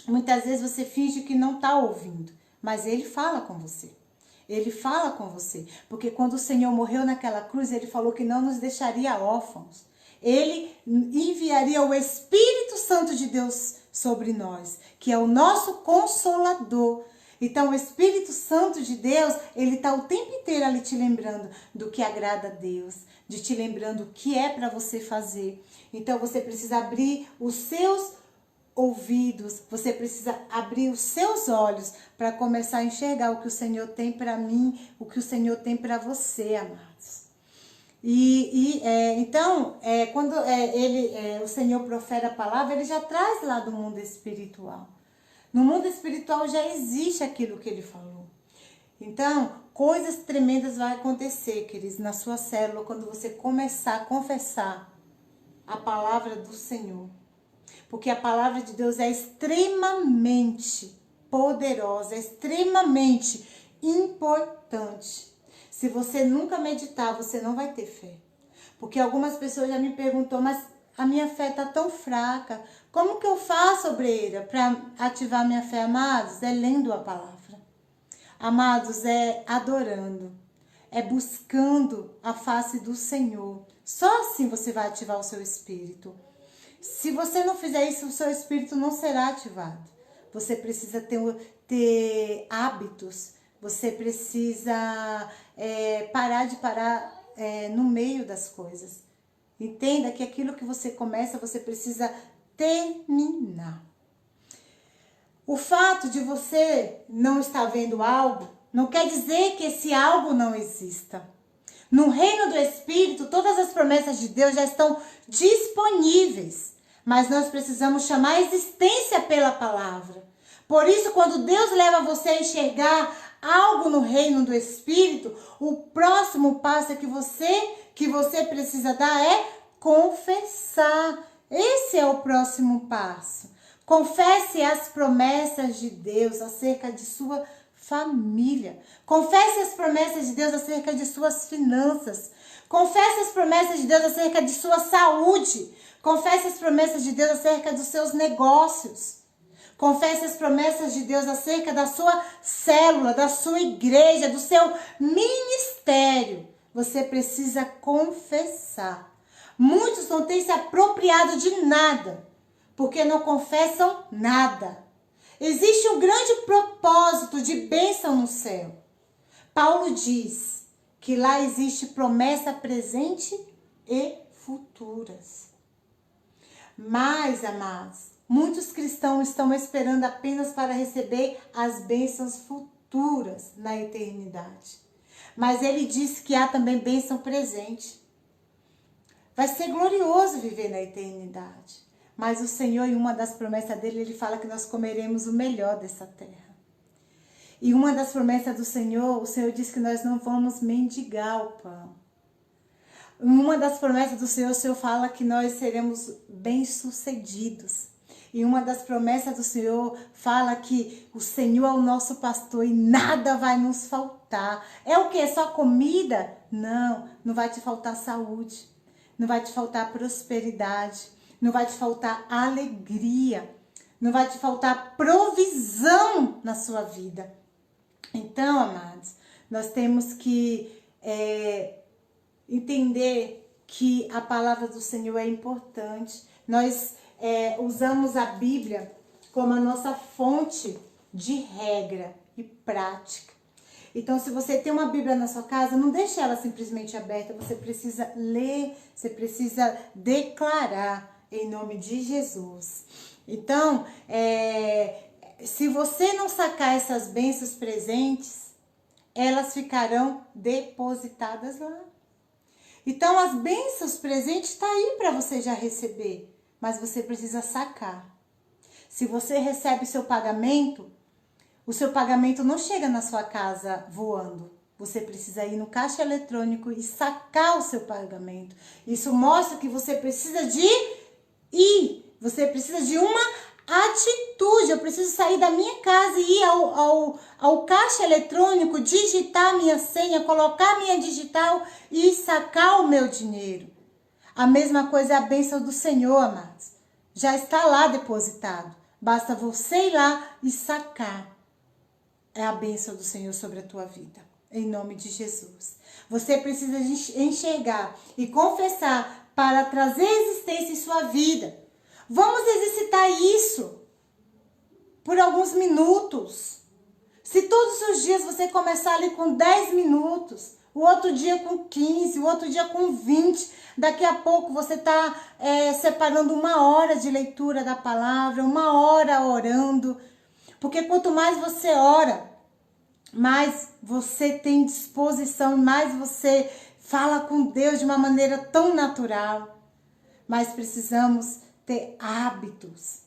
Muitas vezes você finge que não está ouvindo. Mas ele fala com você. Ele fala com você, porque quando o Senhor morreu naquela cruz, ele falou que não nos deixaria órfãos. Ele enviaria o Espírito Santo de Deus sobre nós, que é o nosso Consolador. Então, o Espírito Santo de Deus, ele está o tempo inteiro ali te lembrando do que agrada a Deus, de te lembrando o que é para você fazer. Então, você precisa abrir os seus ouvidos, você precisa abrir os seus olhos para começar a enxergar o que o Senhor tem para mim, o que o Senhor tem para você, amados. Então, quando o Senhor profere a palavra, ele já traz lá do mundo espiritual. No mundo espiritual já existe aquilo que ele falou. Então, coisas tremendas vão acontecer, queridos, na sua célula, quando você começar a confessar a palavra do Senhor. Porque a palavra de Deus é extremamente poderosa, é extremamente importante. Se você nunca meditar, você não vai ter fé. Porque algumas pessoas já me perguntam, mas a minha fé está tão fraca. Como que eu faço, obreira, para ativar minha fé, amados? É lendo a palavra. Amados, é adorando. É buscando a face do Senhor. Só assim você vai ativar o seu espírito. Se você não fizer isso, o seu espírito não será ativado. Você precisa ter hábitos. Você precisa parar no meio das coisas. Entenda que aquilo que você começa, você precisa terminar. O fato de você não estar vendo algo, não quer dizer que esse algo não exista. No reino do Espírito, todas as promessas de Deus já estão disponíveis. Mas nós precisamos chamar a existência pela palavra. Por isso, quando Deus leva você a enxergar algo no reino do Espírito, o próximo passo que você precisa dar é confessar. Esse é o próximo passo. Confesse as promessas de Deus acerca de sua família. Confesse as promessas de Deus acerca de suas finanças. Confesse as promessas de Deus acerca de sua saúde. Confesse as promessas de Deus acerca dos seus negócios. Confesse as promessas de Deus acerca da sua célula, da sua igreja, do seu ministério. Você precisa confessar. Muitos não têm se apropriado de nada, porque não confessam nada. Existe um grande propósito de bênção no céu. Paulo diz que lá existe promessa presente e futuras. Mas, amados, muitos cristãos estão esperando apenas para receber as bênçãos futuras na eternidade. Mas ele disse que há também bênção presente. Vai ser glorioso viver na eternidade. Mas o Senhor, em uma das promessas dele, ele fala que nós comeremos o melhor dessa terra. E uma das promessas do Senhor, o Senhor diz que nós não vamos mendigar o pão. Em uma das promessas do Senhor, o Senhor fala que nós seremos bem-sucedidos. E uma das promessas do Senhor fala que o Senhor é o nosso pastor e nada vai nos faltar. É o que? Só comida? Não, não vai te faltar saúde, não vai te faltar prosperidade, não vai te faltar alegria, não vai te faltar provisão na sua vida. Então, amados, nós temos que entender que a palavra do Senhor é importante. Nós usamos a Bíblia como a nossa fonte de regra e prática. Então, se você tem uma Bíblia na sua casa, não deixe ela simplesmente aberta. Você precisa ler, você precisa declarar em nome de Jesus. Então, se você não sacar essas bênçãos presentes, elas ficarão depositadas lá. Então, as bênçãos presentes estão aí para você já receber, mas você precisa sacar. Se você recebe seu pagamento, o seu pagamento não chega na sua casa voando. Você precisa ir no caixa eletrônico e sacar o seu pagamento. Isso mostra que você precisa de ir. Você precisa de uma atitude. Eu preciso sair da minha casa e ir ao caixa eletrônico, digitar minha senha, colocar minha digital e sacar o meu dinheiro. A mesma coisa é a bênção do Senhor, amados. Já está lá depositado. Basta você ir lá e sacar. É a bênção do Senhor sobre a tua vida. Em nome de Jesus. Você precisa enxergar e confessar para trazer existência em sua vida. Vamos exercitar isso por alguns minutos. Se todos os dias você começar ali com 10 minutos, o outro dia com 15, o outro dia com 20, daqui a pouco você está separando 1 hora de leitura da palavra, 1 hora orando. Porque quanto mais você ora, mais você tem disposição, mais você fala com Deus de uma maneira tão natural. Mas precisamos ter hábitos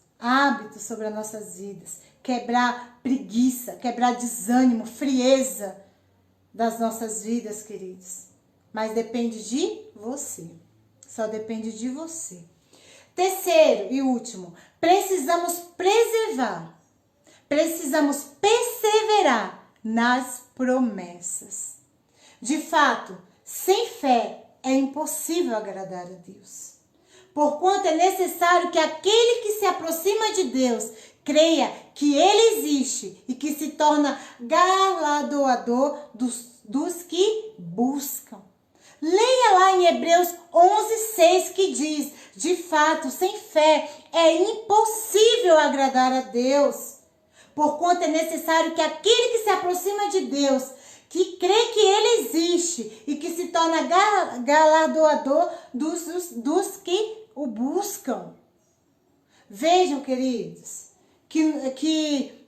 sobre as nossas vidas. Quebrar preguiça, quebrar desânimo, frieza das nossas vidas, queridos. Mas depende de você. Só depende de você. Terceiro e último, precisamos perseverar nas promessas. De fato, sem fé é impossível agradar a Deus. Porquanto é necessário que aquele que se aproxima de Deus creia que Ele existe e que se torna galardoador dos que buscam. Leia lá em Hebreus 11:6 que diz: de fato, sem fé é impossível agradar a Deus. Porquanto é necessário que aquele que se aproxima de Deus, que crê que Ele existe e que se torna galardoador dos que o buscam. Vejam, queridos, que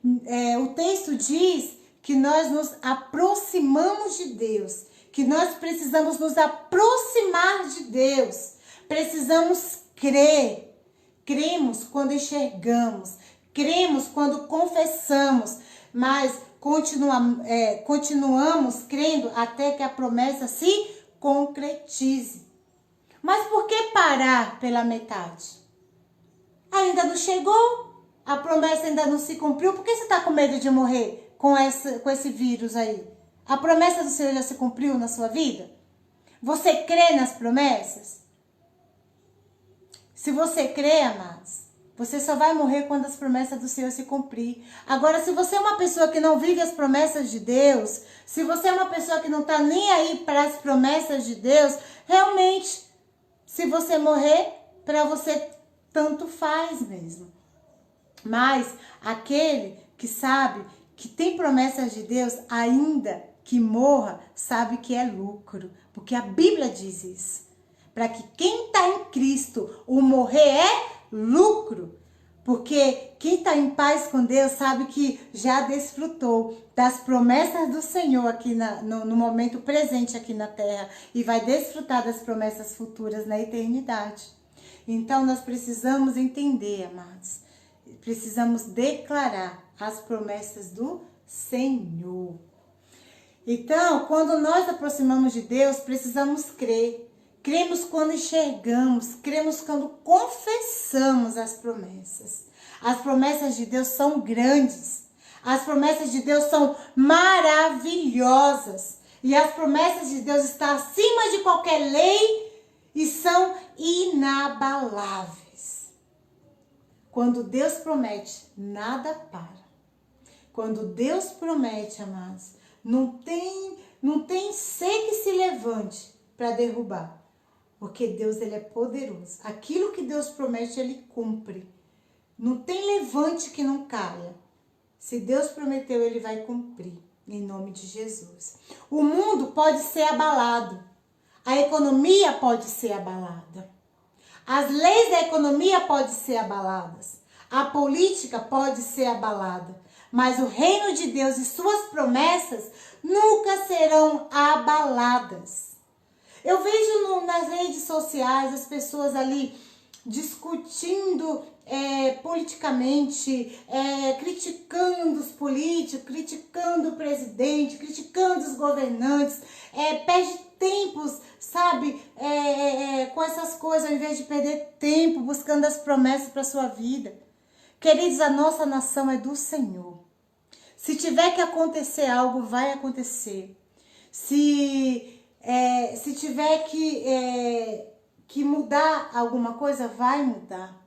o texto diz que nós nos aproximamos de Deus, que nós precisamos nos aproximar de Deus, precisamos crer. Cremos quando enxergamos, cremos quando confessamos, mas continuamos crendo até que a promessa se concretize. Mas por que parar pela metade? Ainda não chegou? A promessa ainda não se cumpriu? Por que você está com medo de morrer com esse vírus aí? A promessa do Senhor já se cumpriu na sua vida? Você crê nas promessas? Se você crê, amados, você só vai morrer quando as promessas do Senhor se cumprir. Agora, se você é uma pessoa que não vive as promessas de Deus, se você é uma pessoa que não está nem aí para as promessas de Deus, realmente, se você morrer, para você tanto faz mesmo. Mas aquele que sabe que tem promessas de Deus, ainda que morra, sabe que é lucro. Porque a Bíblia diz isso. Para que quem está em Cristo, o morrer é lucro. Porque quem está em paz com Deus sabe que já desfrutou das promessas do Senhor aqui no momento presente aqui na terra. E vai desfrutar das promessas futuras na eternidade. Então nós precisamos entender, amados. Precisamos declarar as promessas do Senhor. Então, quando nós aproximamos de Deus, precisamos crer. Cremos quando enxergamos, cremos quando confessamos as promessas. As promessas de Deus são grandes. As promessas de Deus são maravilhosas. E as promessas de Deus estão acima de qualquer lei e são inabaláveis. Quando Deus promete, nada para. Quando Deus promete, amados, não tem ser que se levante para derrubar. Porque Deus, ele é poderoso. Aquilo que Deus promete, ele cumpre. Não tem levante que não caia. Se Deus prometeu, ele vai cumprir. Em nome de Jesus. O mundo pode ser abalado. A economia pode ser abalada. As leis da economia podem ser abaladas. A política pode ser abalada. Mas o reino de Deus e suas promessas nunca serão abaladas. Eu vejo nas redes sociais as pessoas ali discutindo politicamente, criticando os políticos, criticando o presidente, criticando os governantes, perde tempos, sabe, com essas coisas, ao invés de perder tempo buscando as promessas para a sua vida. Queridos, a nossa nação é do Senhor. Se tiver que acontecer algo, vai acontecer. Se tiver que mudar alguma coisa, vai mudar.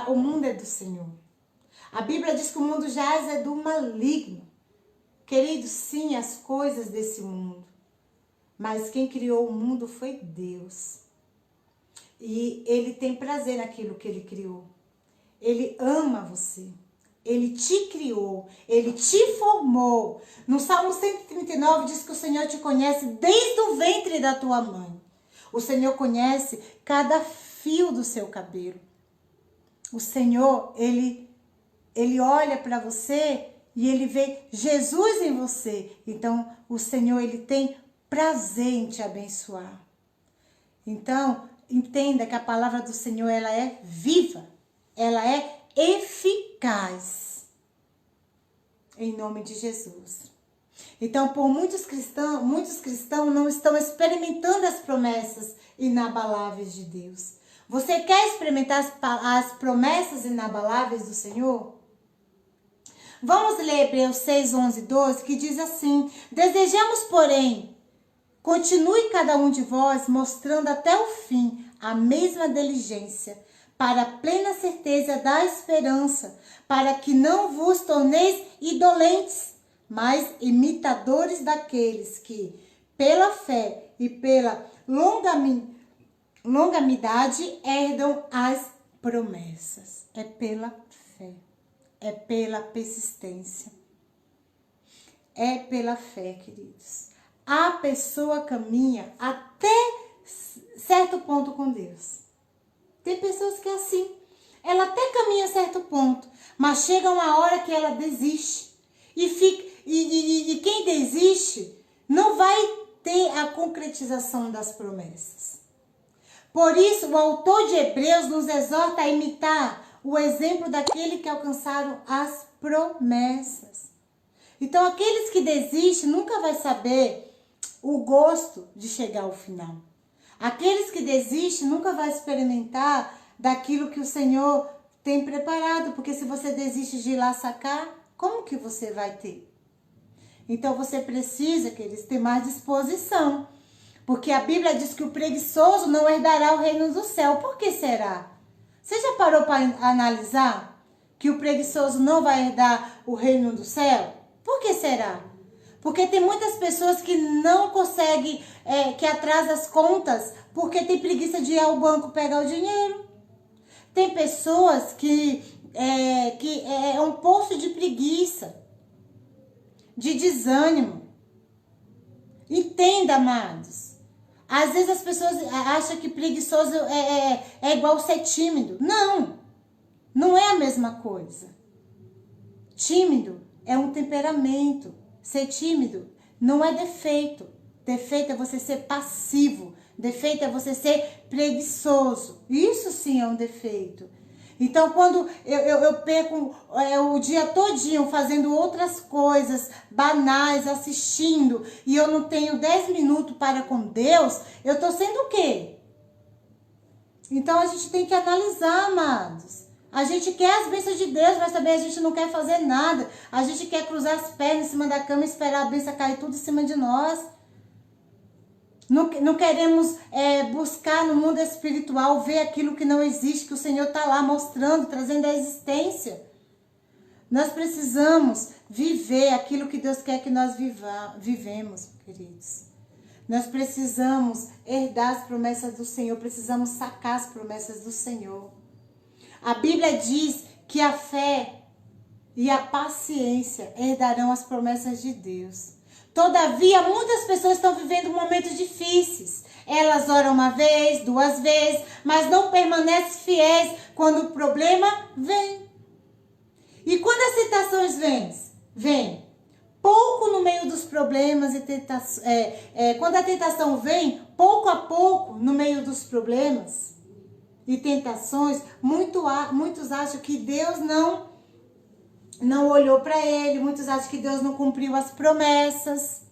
O mundo é do Senhor. A Bíblia diz que o mundo jaz é do maligno. Querido, sim, as coisas desse mundo. Mas quem criou o mundo foi Deus. E Ele tem prazer naquilo que Ele criou. Ele ama você. Ele te criou. Ele te formou. No Salmo 139 diz que o Senhor te conhece desde o ventre da tua mãe. O Senhor conhece cada fio do seu cabelo. O Senhor, Ele olha para você e Ele vê Jesus em você. Então, o Senhor, Ele tem prazer em te abençoar. Então, entenda que a palavra do Senhor, ela é viva. Ela é eficaz. Em nome de Jesus. Então, por muitos cristãos não estão experimentando as promessas inabaláveis de Deus. Você quer experimentar as promessas inabaláveis do Senhor? Vamos ler Hebreus 6, 11, 12, que diz assim: desejamos, porém, continue cada um de vós mostrando até o fim a mesma diligência, para a plena certeza da esperança, para que não vos torneis indolentes, mas imitadores daqueles que, pela fé e pela longanimidade, herdam as promessas. É pela fé, é pela persistência, é pela fé, queridos. A pessoa caminha até certo ponto com Deus. Tem pessoas que é assim. Ela até caminha a certo ponto, mas chega uma hora que ela desiste. E quem desiste não vai ter a concretização das promessas. Por isso, o autor de Hebreus nos exorta a imitar o exemplo daquele que alcançaram as promessas. Então, aqueles que desistem nunca vai saber o gosto de chegar ao final. Aqueles que desistem nunca vai experimentar daquilo que o Senhor tem preparado. Porque se você desiste de ir lá sacar, como que você vai ter? Então você precisa, queridos, ter mais disposição. Porque a Bíblia diz que o preguiçoso não herdará o reino do céu. Por que será? Você já parou para analisar que o preguiçoso não vai herdar o reino do céu? Por que será? Porque tem muitas pessoas que não conseguem, que atrasam as contas porque tem preguiça de ir ao banco pegar o dinheiro. Tem pessoas que é um poço de preguiça, de desânimo. Entenda, amados. Às vezes as pessoas acham que preguiçoso é igual ser tímido. Não, não é a mesma coisa. Tímido é um temperamento. Ser tímido não é defeito. Defeito é você ser passivo. Defeito é você ser preguiçoso. Isso sim é um defeito. Então, quando eu perco o dia todinho fazendo outras coisas banais, assistindo, e eu não tenho 10 minutos para com Deus, eu estou sendo o quê? Então, a gente tem que analisar, amados. A gente quer as bênçãos de Deus, mas também a gente não quer fazer nada. A gente quer cruzar as pernas em cima da cama e esperar a bênção cair tudo em cima de nós. Não queremos buscar no mundo espiritual, ver aquilo que não existe, que o Senhor está lá mostrando, trazendo a existência. Nós precisamos viver aquilo que Deus quer que nós vivemos, queridos. Nós precisamos herdar as promessas do Senhor, precisamos sacar as promessas do Senhor. A Bíblia diz que a fé e a paciência herdarão as promessas de Deus. Todavia, muitas pessoas estão vivendo momentos difíceis. Elas oram uma vez, 2 vezes, mas não permanecem fiéis quando o problema vem. E quando as tentações vêm, pouco no meio dos problemas e tentações, quando a tentação vem, pouco a pouco no meio dos problemas e tentações, muitos acham que Deus não olhou para ele, muitos acham que Deus não cumpriu as promessas,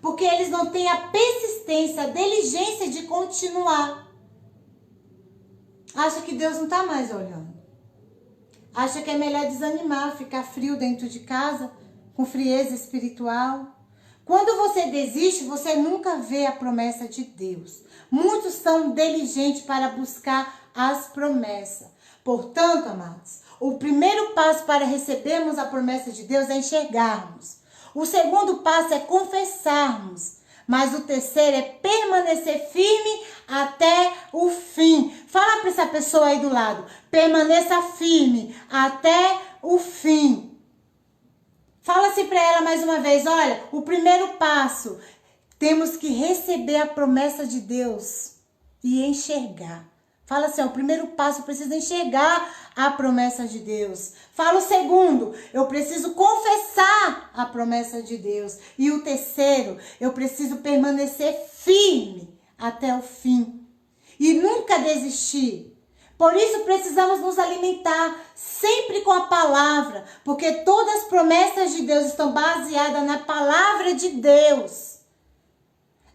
porque eles não têm a persistência, a diligência de continuar. Acha que Deus não está mais olhando. Acha que é melhor desanimar, ficar frio dentro de casa, com frieza espiritual. Quando você desiste, você nunca vê a promessa de Deus. Muitos são diligentes para buscar as promessas. Portanto, amados, o primeiro passo para recebermos a promessa de Deus é enxergarmos. O segundo passo é confessarmos. Mas o terceiro é permanecer firme até o fim. Fala para essa pessoa aí do lado. Permaneça firme até o fim. Fala assim para ela mais uma vez. Olha, o primeiro passo. Temos que receber a promessa de Deus e enxergar. Fala assim, ó, o primeiro passo, eu preciso enxergar a promessa de Deus. Fala o segundo, eu preciso confessar a promessa de Deus. E o terceiro, eu preciso permanecer firme até o fim. E nunca desistir. Por isso precisamos nos alimentar sempre com a palavra. Porque todas as promessas de Deus estão baseadas na palavra de Deus.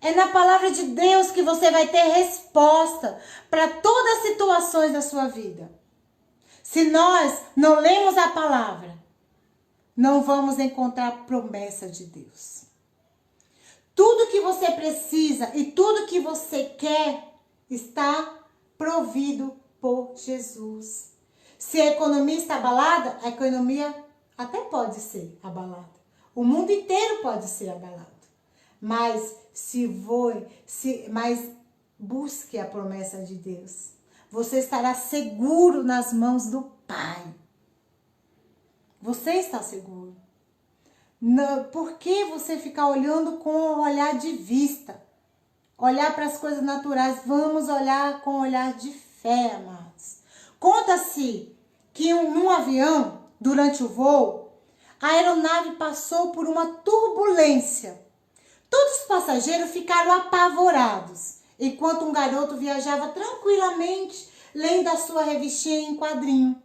É na palavra de Deus que você vai ter resposta para todas as situações da sua vida. Se nós não lemos a palavra, não vamos encontrar a promessa de Deus. Tudo que você precisa e tudo que você quer está provido por Jesus. Se a economia está abalada, a economia até pode ser abalada. O mundo inteiro pode ser abalado. Mas busque a promessa de Deus. Você estará seguro nas mãos do Pai. Você está seguro. Não, por que você ficar olhando com um olhar de vista? Olhar para as coisas naturais. Vamos olhar com um olhar de fé, amados. Conta-se que num avião, durante o voo, a aeronave passou por uma turbulência. Todos os passageiros ficaram apavorados, enquanto um garoto viajava tranquilamente, lendo a sua revistinha em quadrinho.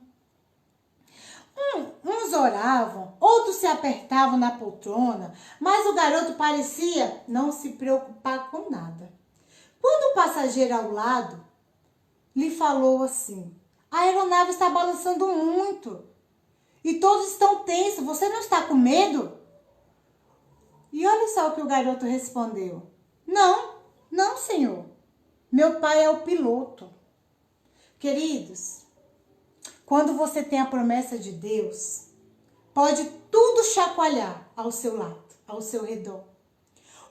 Uns oravam, outros se apertavam na poltrona, mas o garoto parecia não se preocupar com nada. Quando o passageiro ao lado lhe falou assim, a aeronave está balançando muito e todos estão tensos, você não está com medo? E olha só o que o garoto respondeu. Não, senhor. Meu pai é o piloto. Queridos, quando você tem a promessa de Deus, pode tudo chacoalhar ao seu lado, ao seu redor.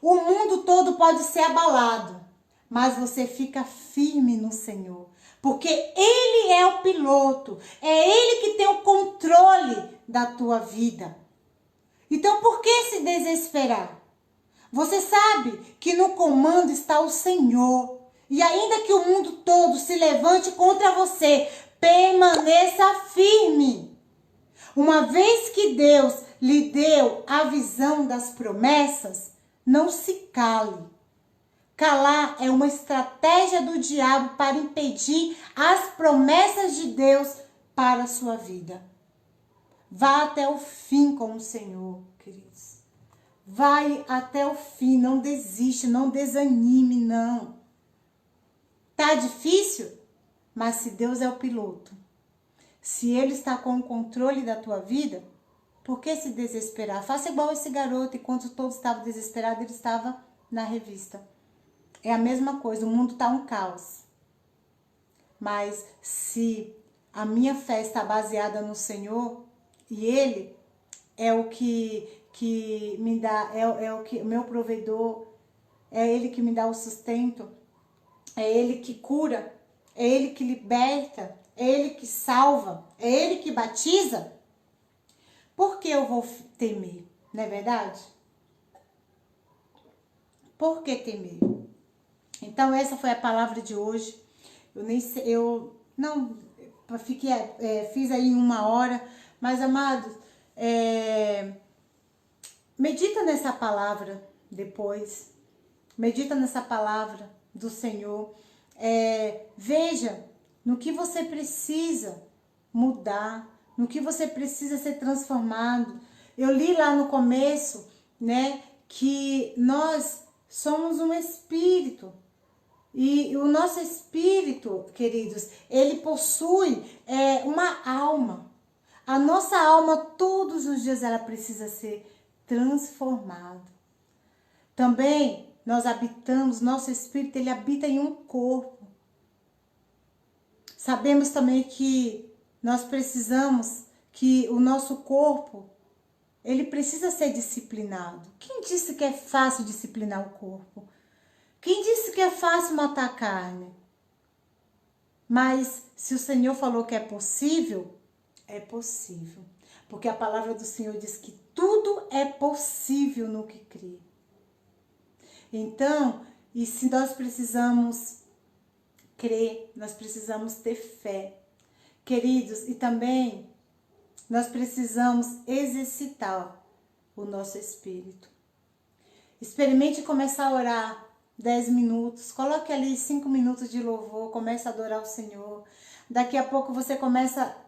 O mundo todo pode ser abalado, mas você fica firme no Senhor. Porque Ele é o piloto, é Ele que tem o controle da tua vida. Então, por que se desesperar? Você sabe que no comando está o Senhor. E ainda que o mundo todo se levante contra você, permaneça firme. Uma vez que Deus lhe deu a visão das promessas, não se cale. Calar é uma estratégia do diabo para impedir as promessas de Deus para a sua vida. Vá até o fim com o Senhor, queridos. Vai até o fim, não desiste, não desanime, não. Tá difícil? Mas se Deus é o piloto, Se Ele está com o controle da tua vida, por que se desesperar? Faça igual esse garoto, enquanto todos estavam desesperados, ele estava na revista. É a mesma coisa, o mundo está um caos. Mas se a minha fé está baseada no Senhor, e Ele é o que me dá, é o que, meu provedor, é Ele que me dá o sustento, é Ele que cura, é Ele que liberta, é Ele que salva, é Ele que batiza. Por que eu vou temer? Não é verdade? Por que temer? Então essa foi a palavra de hoje. Eu nem sei, fiz aí 1 hora, mas amados, medita nessa palavra depois. Medita nessa palavra do Senhor. Veja no que você precisa mudar, no que você precisa ser transformado. Eu li lá no começo, né, que nós somos um espírito. E o nosso espírito, queridos, ele possui uma alma. A nossa alma, todos os dias, ela precisa ser transformada. Também, nós habitamos, nosso espírito, ele habita em um corpo. Sabemos também que nós precisamos que o nosso corpo, ele precisa ser disciplinado. Quem disse que é fácil disciplinar o corpo? Quem disse que é fácil matar a carne? Mas se o Senhor falou que é possível, é possível. Porque a palavra do Senhor diz que tudo é possível no que crê. Então, e se nós precisamos crer, nós precisamos ter fé. Queridos, e também nós precisamos exercitar o nosso espírito. Experimente começar a orar 10 minutos, coloque ali 5 minutos de louvor, comece a adorar o Senhor. Daqui a pouco você começa a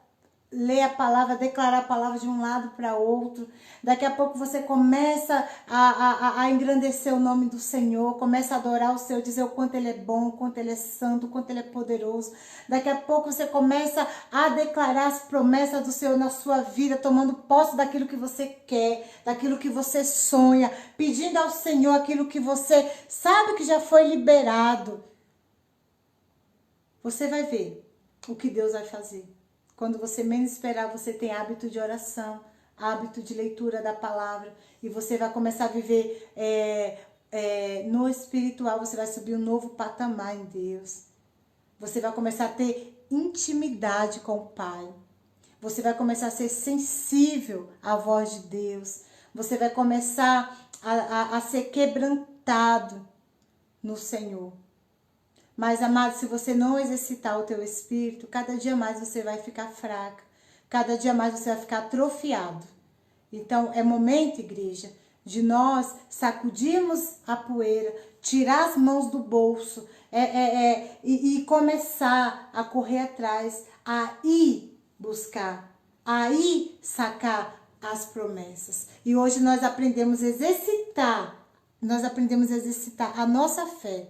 ler a palavra, declarar a palavra de um lado para outro. Daqui a pouco você começa a engrandecer o nome do Senhor, começa a adorar o Senhor, dizer o quanto Ele é bom, o quanto Ele é santo, o quanto Ele é poderoso. Daqui a pouco você começa a declarar as promessas do Senhor na sua vida, tomando posse daquilo que você quer, daquilo que você sonha, pedindo ao Senhor aquilo que você sabe que já foi liberado. Você vai ver o que Deus vai fazer. Quando você menos esperar, você tem hábito de oração, hábito de leitura da palavra. E você vai começar a viver no espiritual. Você vai subir um novo patamar em Deus. Você vai começar a ter intimidade com o Pai. Você vai começar a ser sensível à voz de Deus. Você vai começar a ser quebrantado no Senhor. Mas, amado, se você não exercitar o teu espírito, cada dia mais você vai ficar fraca. Cada dia mais você vai ficar atrofiado. Então, é momento, igreja, de nós sacudirmos a poeira, tirar as mãos do bolso e começar a correr atrás, a ir buscar, a ir sacar as promessas. E hoje nós aprendemos a exercitar a nossa fé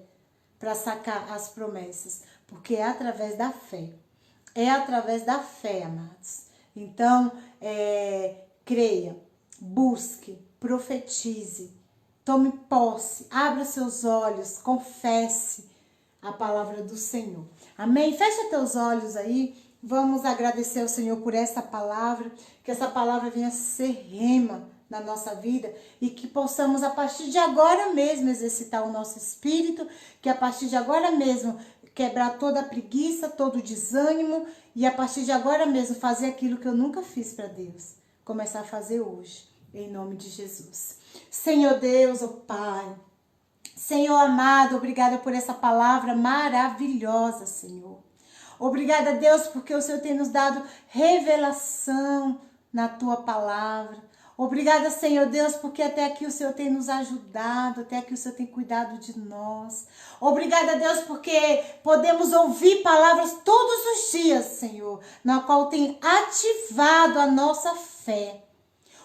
para sacar as promessas, porque é através da fé. É através da fé, amados. Então, creia, busque, profetize, tome posse, abra seus olhos, confesse a palavra do Senhor. Amém? Fecha teus olhos aí, vamos agradecer ao Senhor por essa palavra, que essa palavra venha ser rema na nossa vida e que possamos a partir de agora mesmo exercitar o nosso espírito, que a partir de agora mesmo quebrar toda a preguiça, todo o desânimo e a partir de agora mesmo fazer aquilo que eu nunca fiz para Deus. Começar a fazer hoje, em nome de Jesus. Senhor Deus, ó Pai, Senhor amado, obrigada por essa palavra maravilhosa, Senhor. Obrigada, Deus, porque o Senhor tem nos dado revelação na Tua palavra. Obrigada, Senhor Deus, porque até aqui o Senhor tem nos ajudado, até aqui o Senhor tem cuidado de nós. Obrigada, Deus, porque podemos ouvir palavras todos os dias, Senhor, na qual tem ativado a nossa fé.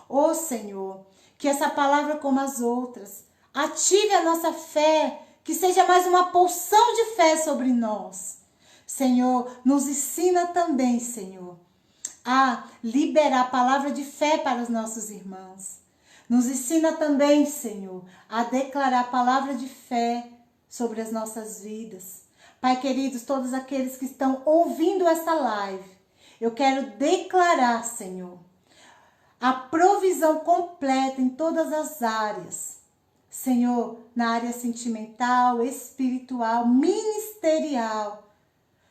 Ô, Senhor, que essa palavra, como as outras, ative a nossa fé, que seja mais uma porção de fé sobre nós. Senhor, nos ensina também, Senhor, a liberar a palavra de fé para os nossos irmãos. Nos ensina também, Senhor, a declarar a palavra de fé sobre as nossas vidas. Pai queridos, todos aqueles que estão ouvindo essa live, eu quero declarar, Senhor, a provisão completa em todas as áreas. Senhor, na área sentimental, espiritual, ministerial.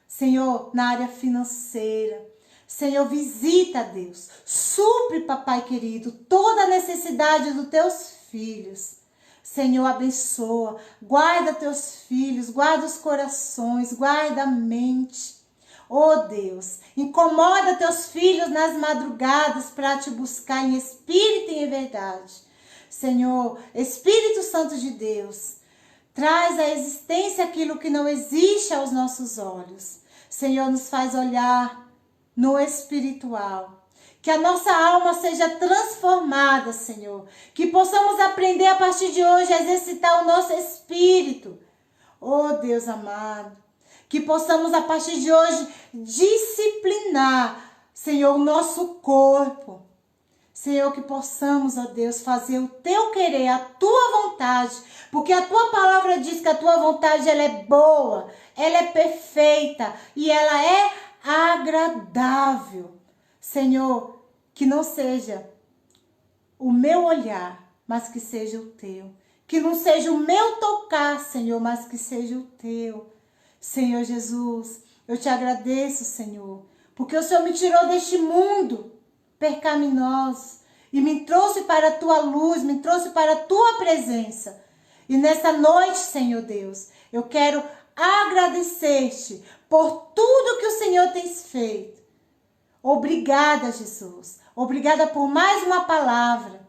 Senhor, na área financeira. Senhor, visita, Deus. Supre, papai querido, toda a necessidade dos teus filhos. Senhor, abençoa. Guarda teus filhos, guarda os corações, guarda a mente. Oh Deus, incomoda teus filhos nas madrugadas para te buscar em espírito e em verdade. Senhor, Espírito Santo de Deus, traz à existência aquilo que não existe aos nossos olhos. Senhor, nos faz olhar no espiritual. Que a nossa alma seja transformada, Senhor. Que possamos aprender a partir de hoje a exercitar o nosso espírito. Oh Deus amado. Que possamos a partir de hoje disciplinar, Senhor, o nosso corpo. Senhor, que possamos, ó Deus, fazer o teu querer, a tua vontade. Porque a tua palavra diz que a tua vontade ela é boa, ela é perfeita e ela é agradável. Senhor, que não seja o meu olhar, mas que seja o teu. Que não seja o meu tocar, Senhor, mas que seja o teu. Senhor Jesus, eu te agradeço, Senhor, porque o Senhor me tirou deste mundo pecaminoso e me trouxe para a tua luz, me trouxe para a tua presença. E nessa noite, Senhor Deus, eu quero agradecer-te por tudo que o Senhor tem feito. Obrigada, Jesus. Obrigada por mais uma palavra.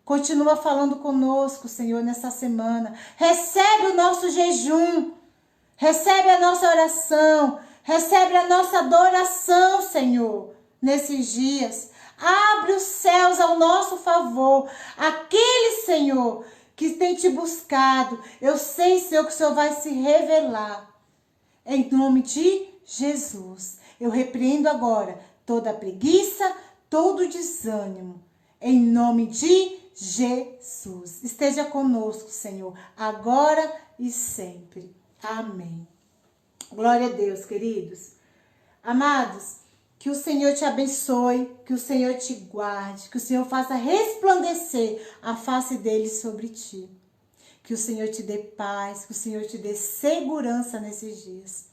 Continua falando conosco, Senhor, nessa semana. Recebe o nosso jejum. Recebe a nossa oração. Recebe a nossa adoração, Senhor, nesses dias. Abre os céus ao nosso favor. Aquele, Senhor, que tem te buscado. Eu sei, Senhor, que o Senhor vai se revelar. Em nome de Jesus. Eu repreendo agora toda preguiça, todo desânimo. Em nome de Jesus. Esteja conosco, Senhor, agora e sempre. Amém. Glória a Deus, queridos. Amados, que o Senhor te abençoe, que o Senhor te guarde, que o Senhor faça resplandecer a face dele sobre ti. Que o Senhor te dê paz, que o Senhor te dê segurança nesses dias.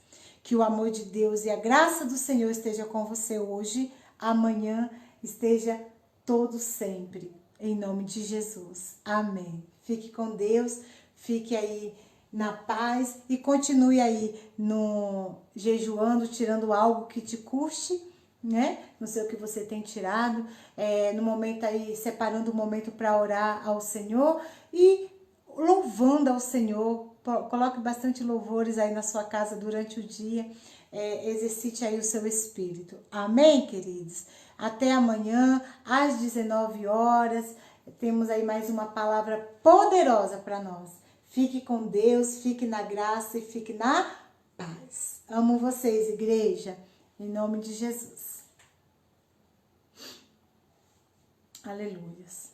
Que o amor de Deus e a graça do Senhor esteja com você hoje, amanhã, esteja todo sempre. Em nome de Jesus. Amém. Fique com Deus, fique aí na paz e continue aí no jejuando, tirando algo que te custe, né? Não sei o que você tem tirado, no momento aí, separando um momento para orar ao Senhor e louvando ao Senhor. Coloque bastante louvores aí na sua casa durante o dia, exercite aí o seu espírito. Amém, queridos? Até amanhã, às 19 horas, temos aí mais uma palavra poderosa para nós. Fique com Deus, fique na graça e fique na paz. Amo vocês, igreja, em nome de Jesus. Aleluias.